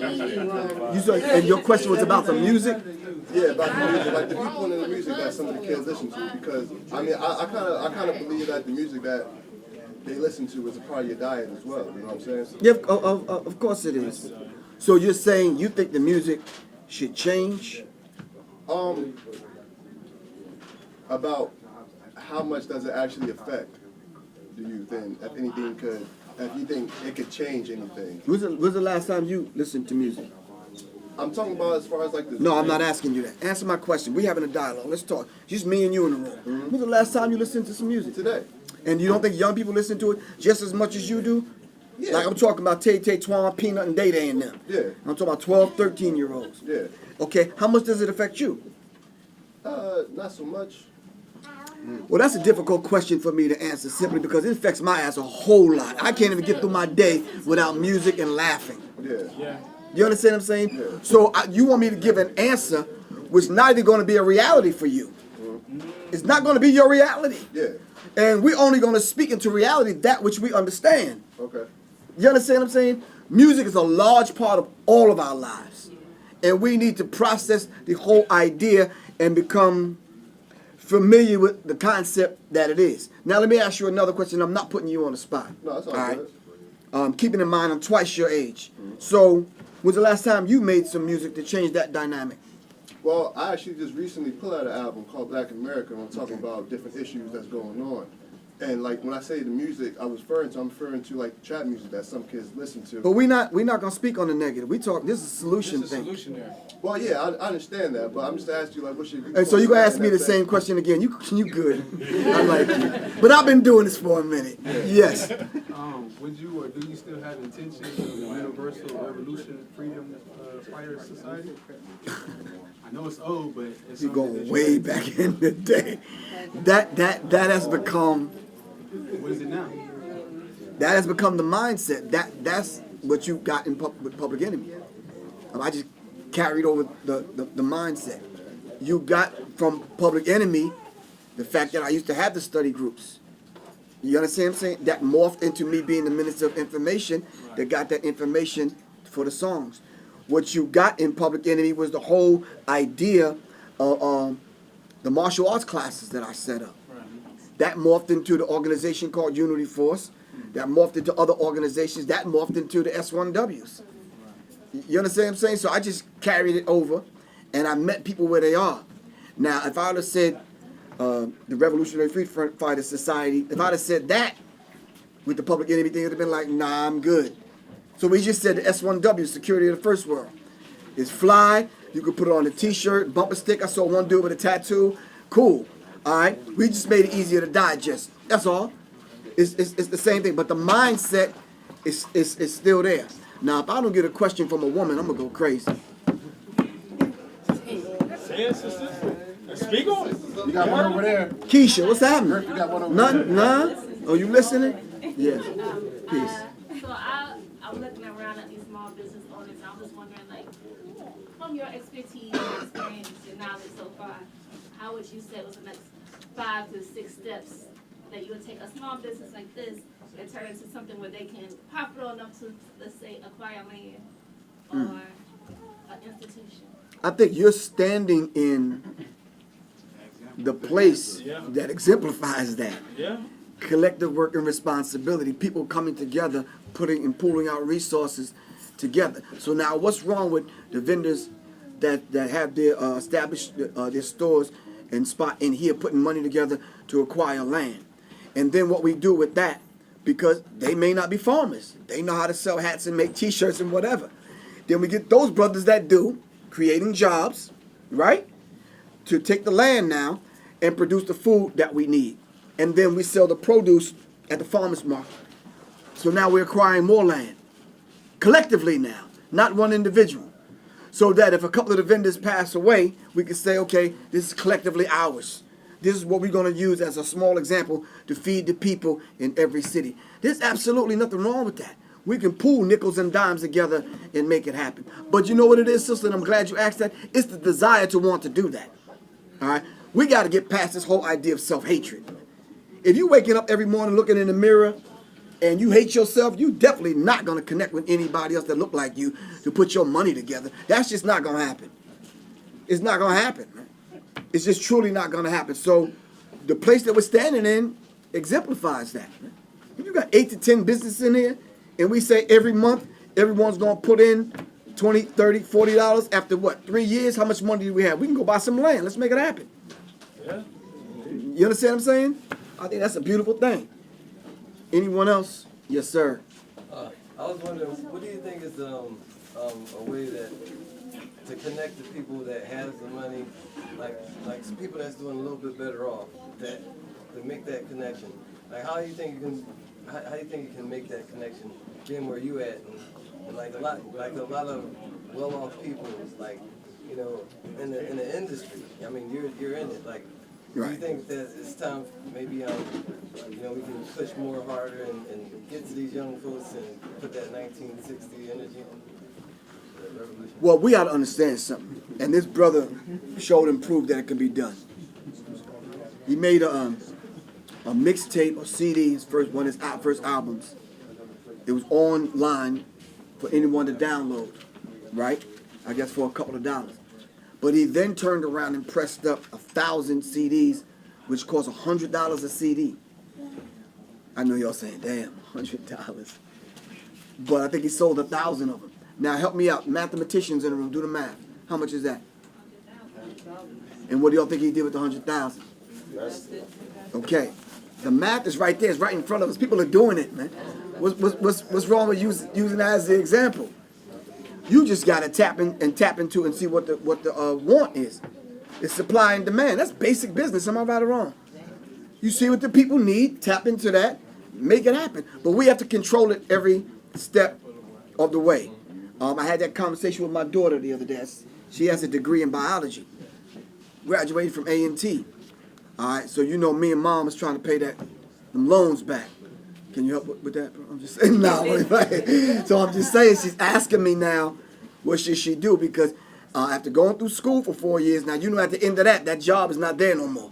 You said, and your question was about the music? Yeah, about the music, like the viewpoint of the music that some of the kids listen to. Because I mean, I kind of believe that the music that they listen to is a part of your diet as well. You know what I'm saying? Yeah, of course it is. So you're saying you think the music should change? About how much does it actually affect the youth, and if anything could, if you think it could change anything. When's the last time you listened to music? I'm talking about as far as like the. No, I'm not asking you that. Answer my question. We having a dialogue. Let's talk. Just me and you in the room. Mm-hmm. When's the last time you listened to some music? Today. And you don't think young people listen to it just as much as you do? Yeah. Like I'm talking about Tay Tay, Twan, Peanut, and Day Day and them. Yeah. I'm talking about 12, 13-year-olds. Yeah. Okay, how much does it affect you? Not so much. Well, that's a difficult question for me to answer simply because it affects my ass a whole lot. I can't even get through my day without music and laughing. Yeah. You understand what I'm saying? Yeah. So you want me to give an answer which not even going to be a reality for you. It's not going to be your reality. Yeah. And we're only going to speak into reality that which we understand. Okay. You understand what I'm saying? Music is a large part of all of our lives. And we need to process the whole idea and become familiar with the concept that it is. Now let me ask you another question. I'm not putting you on the spot. No, that's all good. Keeping in mind I'm twice your age. So when's the last time you made some music to change that dynamic? Well, I actually just recently put out an album called Black America, and I'm talking about different issues that's going on. And like when I say the music, I'm referring to like trap music that some kids listen to. But we're not gonna speak on the negative. We talk. This is a solution thing. Well, yeah, I understand that, but I'm just asking you like, what's your? And so you gonna ask me the same question again? You good? I like you. But I've been doing this for a minute. Yes. Would you or do you still have intentions of a universal revolution, freedom fighter society? I know it's old, but it's You're going way back in the day. That has become. What is it now? That has become the mindset. That's what you got with Public Enemy. I just carried over the mindset. You got from Public Enemy the fact that I used to have the study groups. You understand what I'm saying? That morphed into me being the Minister of Information that got that information for the songs. What you got in Public Enemy was the whole idea of the martial arts classes that I set up. That morphed into the organization called Unity Force. that morphed into other organizations, that morphed into the S1Ws. You understand what I'm saying? So I just carried it over, and I met people where they are. Now, if I would have said the Revolutionary Freedom Fighter Society, if I'd have said that with the public enemy thing, it would have been like, nah, I'm good. So we just said the S1W, security of the first world. It's fly. You could put it on a T-shirt, bumper stick. I saw one dude with a tattoo. Cool. All right. We just made it easier to digest. That's all. It's the same thing, but the mindset is still there. Now, if I don't get a question from a woman, I'm gonna go crazy. Say it, sister. Speak on it. You got one over there. Keisha, what's happening? Murphy got one over Nothing? there. Nah? Oh, you listening? Yes. Peace. So I'm looking around at these small business owners, and I'm just wondering, like, from your expertise, your experience, your knowledge so far, how would you say was the next 5 to 6 steps that you would take a small business like this and turn into something where they can profitable enough to, let's say, acquire land or an institution? I think you're standing in the place that exemplifies that. Yeah. Collective work and responsibility, people coming together, putting and pooling out resources together. So now what's wrong with the vendors that have their established their stores and spot in here putting money together to acquire land? And then what we do with that, because they may not be farmers, they know how to sell hats and make t-shirts and whatever. Then we get those brothers that do, creating jobs, right? To take the land now and produce the food that we need. And then we sell the produce at the farmer's market. So now we're acquiring more land. Collectively now, not one individual. So that if a couple of the vendors pass away, we can say, okay, this is collectively ours. This is what we're going to use as a small example to feed the people in every city. There's absolutely nothing wrong with that. We can pool nickels and dimes together and make it happen. But you know what it is, sister, and I'm glad you asked that? It's the desire to want to do that. All right? We got to get past this whole idea of self-hatred. If you're waking up every morning looking in the mirror and you hate yourself, you definitely not going to connect with anybody else that look like you to put your money together. That's just not going to happen. It's not going to happen, man. It's just truly not going to happen. So the place that we're standing in exemplifies that. If you got 8 to 10 businesses in here and we say every month everyone's going to put in $20, $30, $40 after what, 3 years, how much money do we have? We can go buy some land. Let's make it happen. Yeah. You understand what I'm saying? I think that's a beautiful thing. Anyone else? Yes, sir. I was wondering, what do you think is a way that to connect the people that has the money, like some people that's doing a little bit better off, that to make that connection? Like, how do you think you can make that connection, being where you at, and like a lot of well-off people, like, you know, in the industry. I mean, you're in it, like. Right. Do you think that it's time, maybe, you know, we can push more harder and get to these young folks and put that 1960 energy on the revolution? Well, we got to understand something. And this brother showed and proved that it can be done. He made a mixtape or CD, his first albums. It was online for anyone to download, right? I guess for a couple of dollars. But he then turned around and pressed up 1,000 CDs, which cost $100 a CD. I know y'all saying, damn, $100. But I think he sold 1,000 of them. Now help me out. Mathematicians in the room, do the math. How much is that? And what do y'all think he did with the 100,000? Okay. The math is right there. It's right in front of us. People are doing it, man. What's wrong with using that as the example? You just gotta tap into and see what the want is. It's supply and demand. That's basic business. Am I right or wrong? You see what the people need, tap into that, make it happen. But we have to control it every step of the way. I had that conversation with my daughter the other day. She has a degree in biology, graduated from A&T. All right, so you know me and mom is trying to pay them loans back. Can you help with that, bro? I'm just saying, no. So I'm just saying, she's asking me now, what should she do? Because after going through school for 4 years, now you know at the end of that job is not there no more.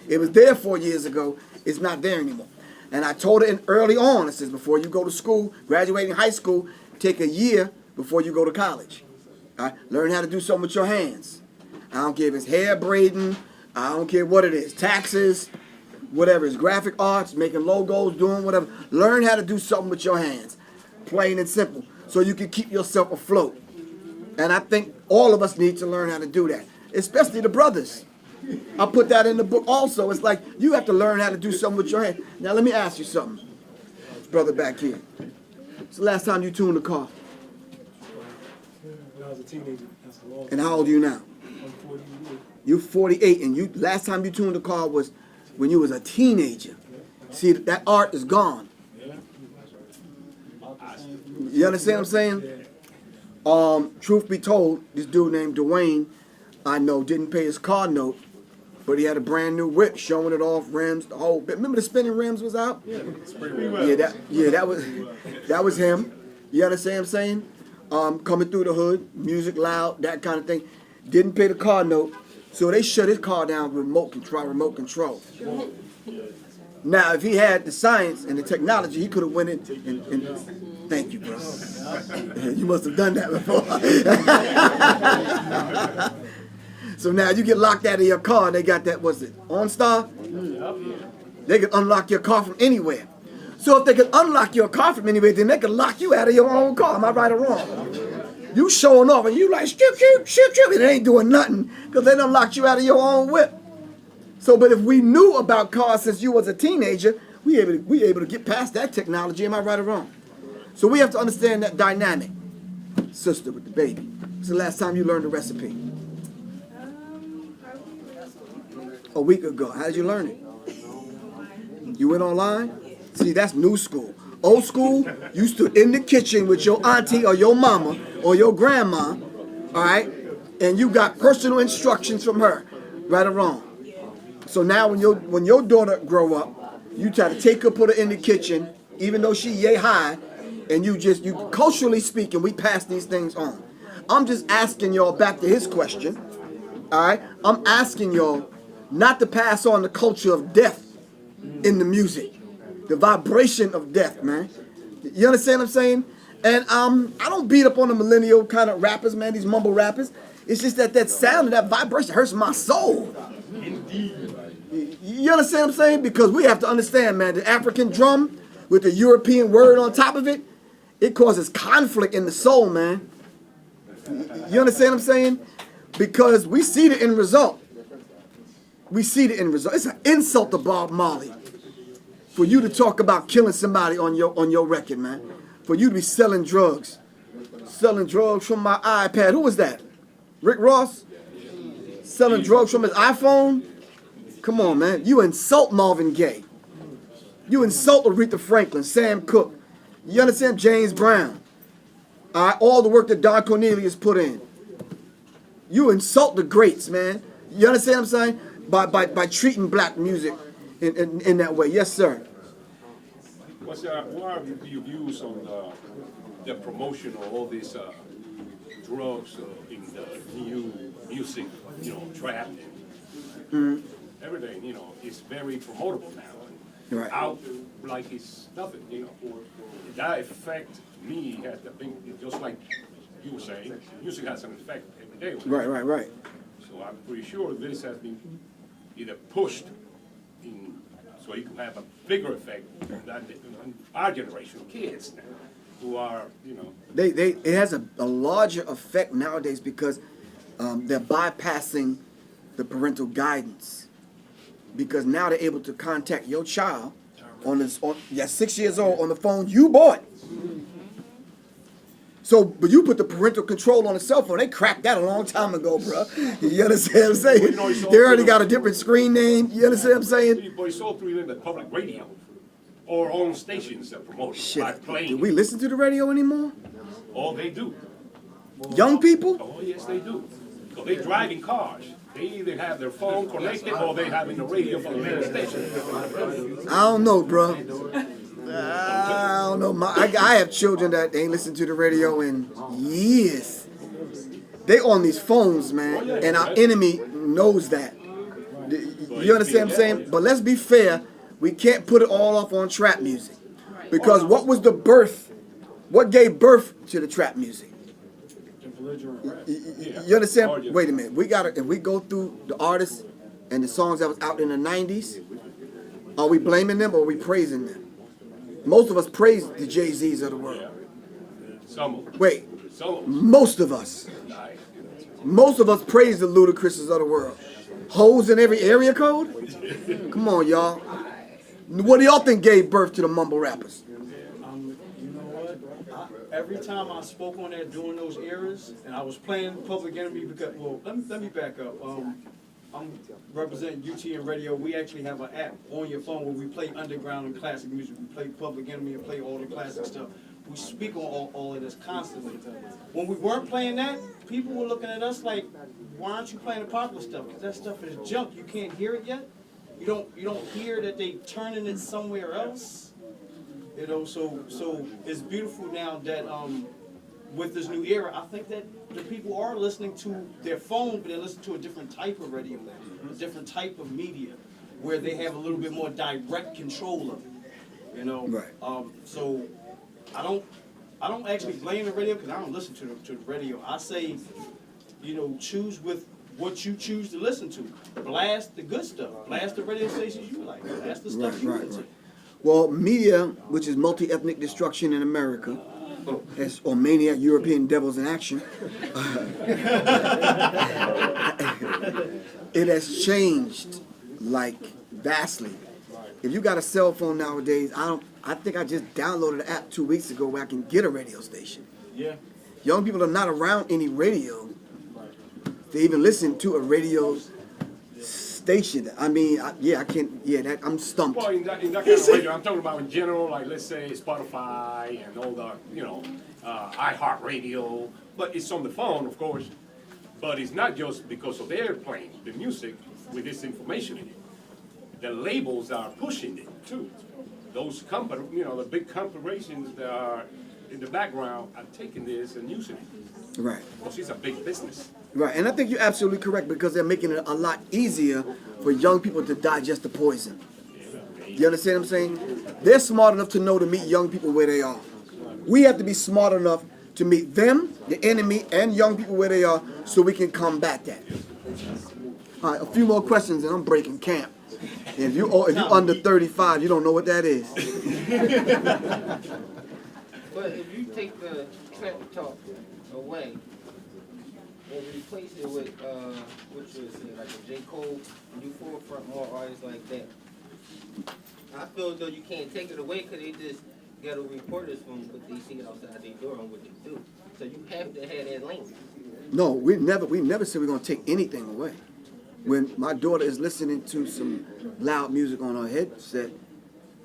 It was there 4 years ago. It's not there anymore. And I told her early on, I says, before you go to school, graduating high school, take a year before you go to college. All right? Learn how to do something with your hands. I don't care if it's hair braiding. I don't care what it is. Taxes. whatever it's graphic arts, making logos, doing whatever. Learn how to do something with your hands, plain and simple, so you can keep yourself afloat. And I think all of us need to learn how to do that, especially the brothers. I put that in the book also. It's like you have to learn how to do something with your hands. Now let me ask you something, brother back here. It's the last time you tuned a car? When I was a teenager. That's a long time. And how old are you now? I'm 48. You're 48, and you last time you tuned a car was when you was a teenager. See, that art is gone. You understand what I'm saying? Truth be told, this dude named Dwayne, I know, didn't pay his car note, but he had a brand new whip, showing it off, rims, the whole bit. Remember the spinning rims was out? Yeah, that was him. You understand what I'm saying? Coming through the hood, music loud, that kind of thing. Didn't pay the car note, so they shut his car down with remote control. Now, if he had the science and the technology, he could have went in and thank you, bro. You must have done that before. So now you get locked out of your car, they got that, what's it, OnStar? They can unlock your car from anywhere. So if they can unlock your car from anywhere, then they can lock you out of your own car. Am I right or wrong? You showing off and you like, shoot, and it ain't doing nothing because they done locked you out of your own whip. So, but if we knew about cars since you was a teenager, we able to get past that technology. Am I right or wrong? So we have to understand that dynamic. Sister with the baby. When's the last time you learned the recipe? A week ago. How did you learn it? You went online? See, that's new school. Old school, you stood in the kitchen with your auntie or your mama or your grandma, all right, and you got personal instructions from her, right or wrong. So now when your daughter grow up, you try to take her, put her in the kitchen, even though she yay high, and you culturally speaking, we pass these things on. I'm just asking y'all back to his question, all right? I'm asking y'all not to pass on the culture of death in the music. The vibration of death, man. You understand what I'm saying? And I don't beat up on the millennial kind of rappers, man, these mumble rappers. It's just that sound and that vibration hurts my soul. Indeed. You understand what I'm saying? Because we have to understand, man, the African drum with the European word on top of it, it causes conflict in the soul, man. You understand what I'm saying? Because we see the end result. We see the end result. It's an insult to Bob Marley for you to talk about killing somebody on your record, man. For you to be selling drugs. Selling drugs from my iPad. Who was that? Rick Ross? Selling drugs from his iPhone? Come on, man. You insult Marvin Gaye. You insult Aretha Franklin, Sam Cooke. You understand? James Brown. All right, all the work that Don Cornelius put in. You insult the greats, man. You understand what I'm saying? By treating black music in that way. Yes, sir. What are your views on the promotion of all these drugs in the new music, trap and everything, is very promotable now. Right. Out like it's nothing, That effect, me, has the thing, just like you were saying, music has an effect every day. Right. So I'm pretty sure this has been either pushed so you can have a bigger effect on our generation of kids now, who are, It has a larger effect nowadays because they're bypassing the parental guidance. Because now they're able to contact your child on 6 years old on the phone you bought. So, but you put the parental control on the cell phone. They cracked that a long time ago, bro. You understand what I'm saying? They already got a different screen name. You understand what I'm saying? But it's all through the public radio or on stations that promote it by playing. Do we listen to the radio anymore? Oh, they do. Young people? Oh, yes, they do. So they drive in cars. They either have their phone connected or they have in the radio from the main station. I don't know, bro. I don't know. I have children that ain't listened to the radio in years. They on these phones, man, and our enemy knows that. You understand what I'm saying? But let's be fair. We can't put it all off on trap music. Because what was the birth? What gave birth to the trap music? You understand? Wait a minute. If we go through the artists and the songs that was out in the 90s, Are we blaming them or are we praising them? Most of us praise the Jay-Z's of the world. Some of them. Wait, Some of them. most of us. Most of us praise the Ludacris's of the world. Hoes in every area code? Come on, y'all. What do y'all think gave birth to the mumble rappers? You know what? Every time I spoke on that during those eras, and I was playing Public Enemy because, well, let me back up. I'm representing UTN Radio. We actually have an app on your phone where we play underground and classic music. We play Public Enemy and play all the classic stuff. We speak on all of this constantly. When we weren't playing that, people were looking at us like, why aren't you playing the popular stuff? Because that stuff is junk. You can't hear it yet. You don't hear that they turning it somewhere else. You know, so it's beautiful now that with this new era, I think that the people are listening to their phone, but they're listening to a different type of radio now, a different type of media, where they have a little bit more direct control of it. You know, Right. So I don't actually blame the radio because I don't listen to the radio. I say, you know, choose with what you choose to listen to. Blast the good stuff. Blast the radio stations you like. Blast the stuff you listen to. Well, media, which is multi-ethnic destruction in America, or maniac European devils in action, it has changed like vastly. If you got a cell phone nowadays, I think I just downloaded the app 2 weeks ago where I can get a radio station. Yeah. Young people are not around any radio. They even listen to a radio station. I mean, I can't. Yeah, I'm stumped. Well, in that kind of radio, I'm talking about in general, like let's say Spotify and all the, iHeartRadio. But it's on the phone, of course. But it's not just because of they're playing the music with this information in it. The labels are pushing it too. Those the big corporations that are in the background are taking this and using it. Right. Because it's a big business. Right, and I think you're absolutely correct because they're making it a lot easier for young people to digest the poison. You understand what I'm saying? They're smart enough to know to meet young people where they are. We have to be smart enough to meet them, the enemy, and young people where they are so we can combat that. All right, a few more questions and I'm breaking camp. If you're under 35, you don't know what that is. But if you take the trap talk away and replace it with what you would say, like a J. Cole, and you forefront more artists like that, I feel though you can't take it away because they just ghetto reporters from what they see outside their door and what they do. So you have to have that link. No, we never said we're gonna take anything away. When my daughter is listening to some loud music on her headset,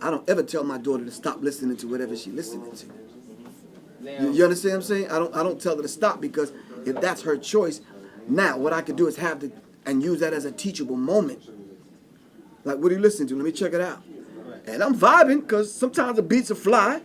I don't ever tell my daughter to stop listening to whatever she's listening to. Now, You understand what I'm saying? I don't tell her to stop because if that's her choice, now what I could do is and use that as a teachable moment. Like, what are you listening to? Let me check it out. And I'm vibing because sometimes the beats are fly.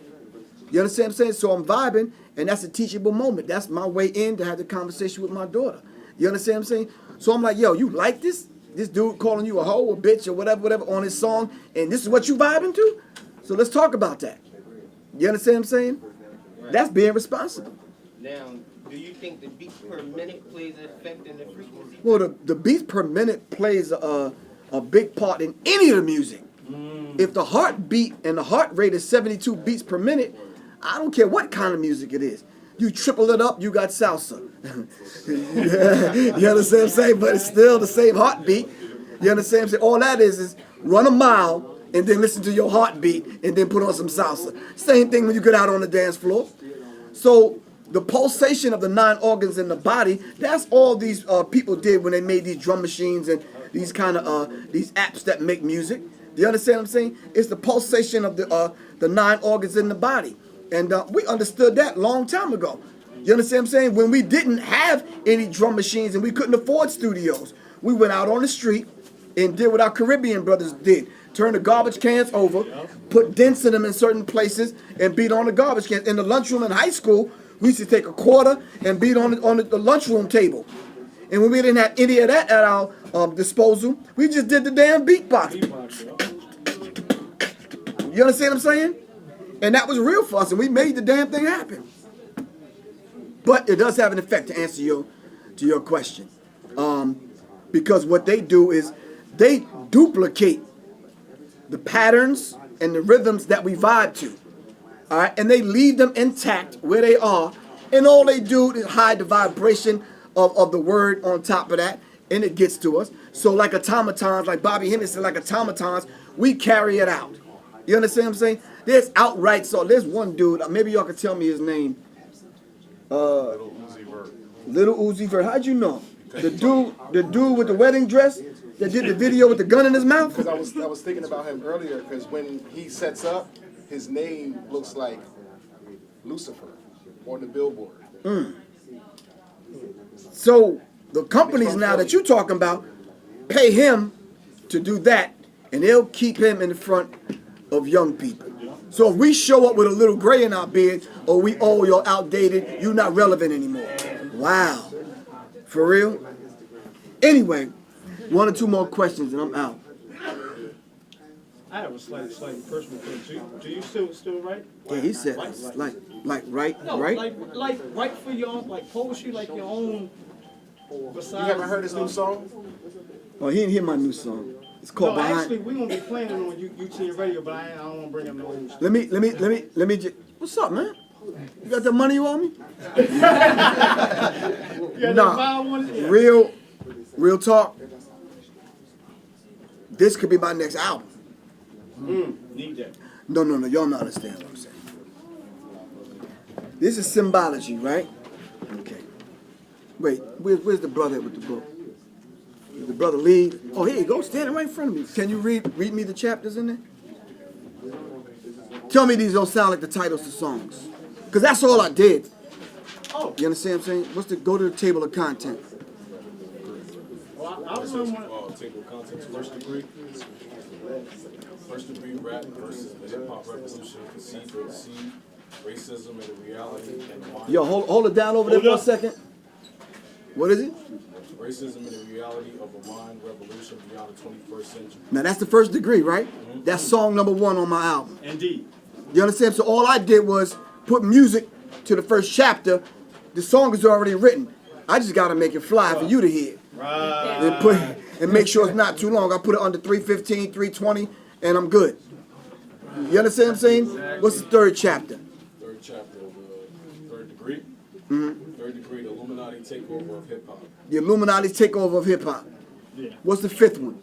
You understand what I'm saying? So I'm vibing, and that's a teachable moment. That's my way in to have the conversation with my daughter. You understand what I'm saying? So I'm like, yo, you like this? This dude calling you a hoe, a bitch, or whatever on his song, and this is what you vibing to? So let's talk about that. You understand what I'm saying? That's being responsible. Now, do you think the beat per minute plays an effect in the frequency? Well, the beats per minute plays a big part in any of the music. If the heartbeat and the heart rate is 72 beats per minute, I don't care what kind of music it is. You triple it up, you got salsa. You understand what I'm saying? But it's still the same heartbeat. You understand what I'm saying? All that is run a mile and then listen to your heartbeat and then put on some salsa. Same thing when you get out on the dance floor. So the pulsation of the 9 organs in the body, that's all these people did when they made these drum machines and these kind of these apps that make music. Do you understand what I'm saying? It's the pulsation of the 9 organs in the body. And we understood that long time ago. You understand what I'm saying? When we didn't have any drum machines and we couldn't afford studios, we went out on the street and did what our Caribbean brothers did. Turn the garbage cans over, put dents in them in certain places, and beat on the garbage cans. In the lunchroom in high school, we used to take a quarter and beat on the lunchroom table. And when we didn't have any of that at our disposal, we just did the damn beatbox. You understand what I'm saying? And that was real for us, and we made the damn thing happen. But it does have an effect to answer your question. Because what they do is they duplicate the patterns and the rhythms that we vibe to. All right, and they leave them intact where they are, and all they do is hide the vibration of the word on top of that, and it gets to us. So like automatons, like Bobby Hemmings said, like automatons, we carry it out. You understand what I'm saying? There's outright, so there's one dude, maybe y'all can tell me his name. Little Uzi Vert. How'd you know? The dude with the wedding dress that did the video with the gun in his mouth? Because I was thinking about him earlier, because when he sets up, his name looks like Lucifer on the billboard. So the companies now that you're talking about pay him to do that, and they'll keep him in the front of young people. So if we show up with a little gray in our beard, or we you're outdated, you're not relevant anymore. Wow. For real? Anyway, one or two more questions and I'm out. I have a slight personal thing. Do you still write? Yeah, he said like right, No, right? like write for your own, like poetry, like your own. Besides, You haven't heard his new song? Oh, he didn't hear my new song. It's called No, Behind. actually, we're gonna be playing it on UT Radio, but I don't want to bring up no old stuff. Let me just. What's up, man? You got the money you owe me? Real talk. This could be my next album. Need that. No, y'all don't understand what I'm saying. This is symbology, right? Okay. Wait, where's the brother with the book? Did the brother leave? Oh, here you go, standing right in front of me. Can you read me the chapters in there? Tell me these don't sound like the titles to songs. Because that's all I did. Oh. You understand what I'm saying? Go to the table of contents. Well, I remember when, table of contents, first degree. First degree rap versus the hip hop revolution, cathedral seed, racism and the reality and the mind. Yo, hold it down over there for a second. What is it? Racism and the reality of a mind revolution beyond the 21st century. Now that's the first degree, right? That's song number 1 on my album. Indeed. You understand? So all I did was put music to the first chapter. The song is already written. I just got to make it fly for you to hear. Right. And make sure it's not too long. I put it under 315, 320, and I'm good. You understand what I'm saying? What's the third chapter? Third chapter of the third degree. Third degree, the Illuminati takeover of hip hop. The Illuminati takeover of hip hop. Yeah. What's the fifth one?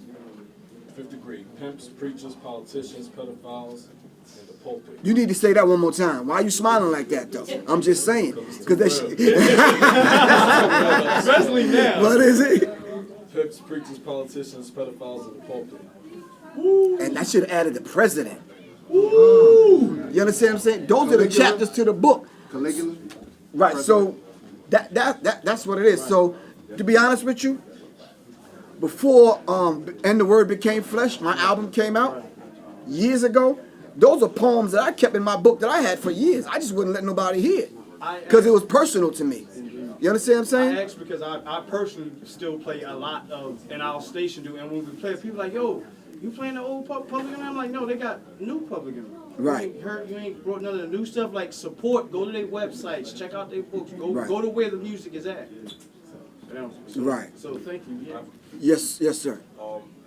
Fifth degree, pimps, preachers, politicians, pedophiles, and the pulpit. You need to say that one more time. Why are you smiling like that, though? I'm just saying. Because that shit. Especially now. What is it? Pimps, preachers, politicians, pedophiles, and the pulpit. And I should have added the president. You understand what I'm saying? Those are the chapters to the book. Caligula? Right, so that's what it is. So to be honest with you, before And the Word Became Flesh, my album came out years ago, those are poems that I kept in my book that I had for years. I just wouldn't let nobody hear it because it was personal to me. You understand what I'm saying? I asked because I personally still play a lot of, and our station do, and when we play, people like, yo, you playing the old Public Enemy? I'm like, no, they got new Public Enemy. Right. You ain't brought none of the new stuff, like support, go to their websites, check out their books, go to where the music is at. Right. So thank you. Yeah. Yes, sir.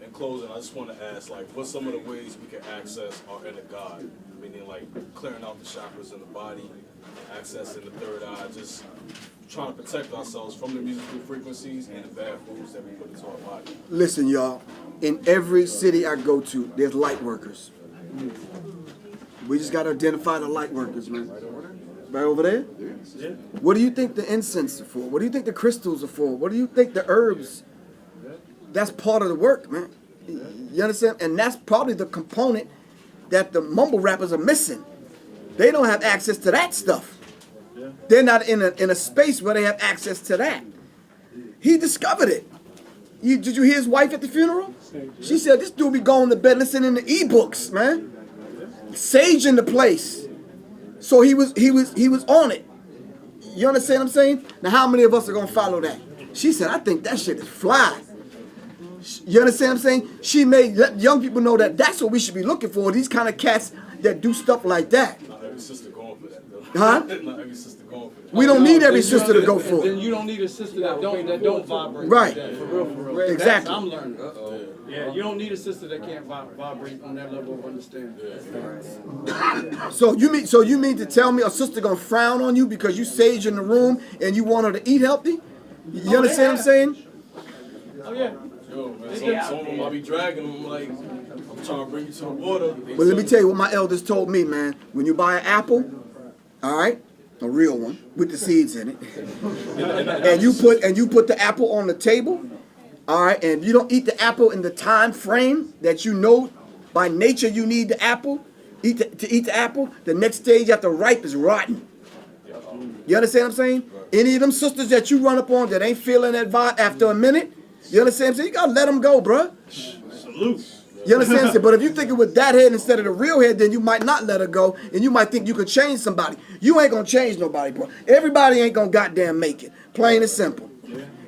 In closing, I just want to ask, like, what's some of the ways we can access our inner God? Meaning, like, clearing out the chakras in the body, accessing the third eye, just trying to protect ourselves from the musical frequencies and the bad foods that we put into our body. Listen, y'all. In every city I go to, there's light workers. We just got to identify the light workers, man. Right over there? Yeah. What do you think the incense are for? What do you think the crystals are for? What do you think the herbs? That's part of the work, man. You understand? And that's probably the component that the mumble rappers are missing. They don't have access to that stuff. They're not in a space where they have access to that. He discovered it. Did you hear his wife at the funeral? She said, this dude be going to bed listening to ebooks, man. Saging the place. So he was on it. You understand what I'm saying? Now how many of us are gonna follow that? She said, I think that shit is fly. You understand what I'm saying? She made let young people know that that's what we should be looking for. These kind of cats that do stuff like that. Not every sister going for that, though. Huh? Not every sister going for that. We don't need every sister to go for Then it. you don't need a sister that don't vibrate. Right. Like that. For real. That's Exactly. I'm learning. Yeah, you don't need a sister that can't vibrate on that level of understanding. So you mean to tell me a sister gonna frown on you because you sage in the room and you want her to eat healthy? You understand what I'm saying? Oh yeah. Yo, man, some of them I be dragging them like, I'm trying to bring you to the water. But let me tell you what my elders told me, man. When you buy an apple, all right, a real one with the seeds in it, and you put the apple on the table, all right, and you don't eat the apple in the time frame that you know by nature you need the apple, to eat the apple, the next stage after ripe is rotten. You understand what I'm saying? Any of them sisters that you run up on that ain't feeling that vibe after a minute, you understand what I'm saying? You gotta let them go, bruh. Salute. You understand what I'm saying? But if you thinking with that head instead of the real head, then you might not let her go, and you might think you could change somebody. You ain't gonna change nobody, bro. Everybody ain't gonna goddamn make it. Plain and simple.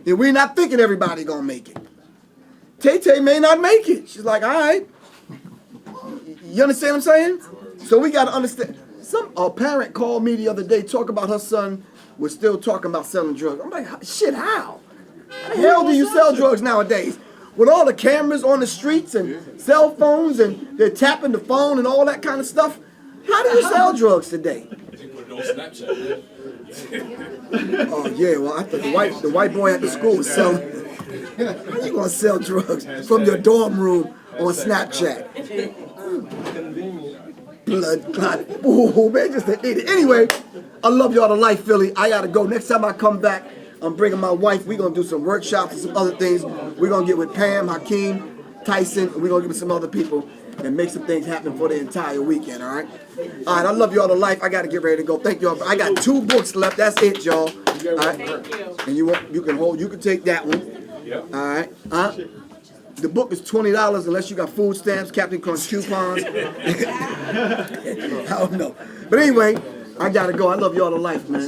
And we're not thinking everybody gonna make it. Tay-Tay may not make it. She's like, all right. You understand what I'm saying? So we gotta understand. A parent called me the other day, talk about her son was still talking about selling drugs. I'm like, shit, how? How the hell do you sell drugs nowadays? With all the cameras on the streets and cell phones and they're tapping the phone and all that kind of stuff, how do you sell drugs today? They put it on Snapchat, Oh yeah, well I thought the white boy at the school was selling. How you gonna sell drugs from your dorm room on Snapchat? Blood clot. Ooh, man, just an idiot. Anyway, I love y'all to life, Philly. I gotta go. Next time I come back, I'm bringing my wife. We're going to do some workshops and some other things. We're going to get with Pam, Hakeem, Tyson, and we're going to get with some other people and make some things happen for the entire weekend, all right? All right, I love y'all to life. I got to get ready to go. Thank y'all. I got 2 books left. That's it, y'all. All right? And you can take that one. Yep. All right? The book is $20 unless you got food stamps, Captain Crunch coupons. I don't know. But anyway, I got to go. I love y'all to life, man.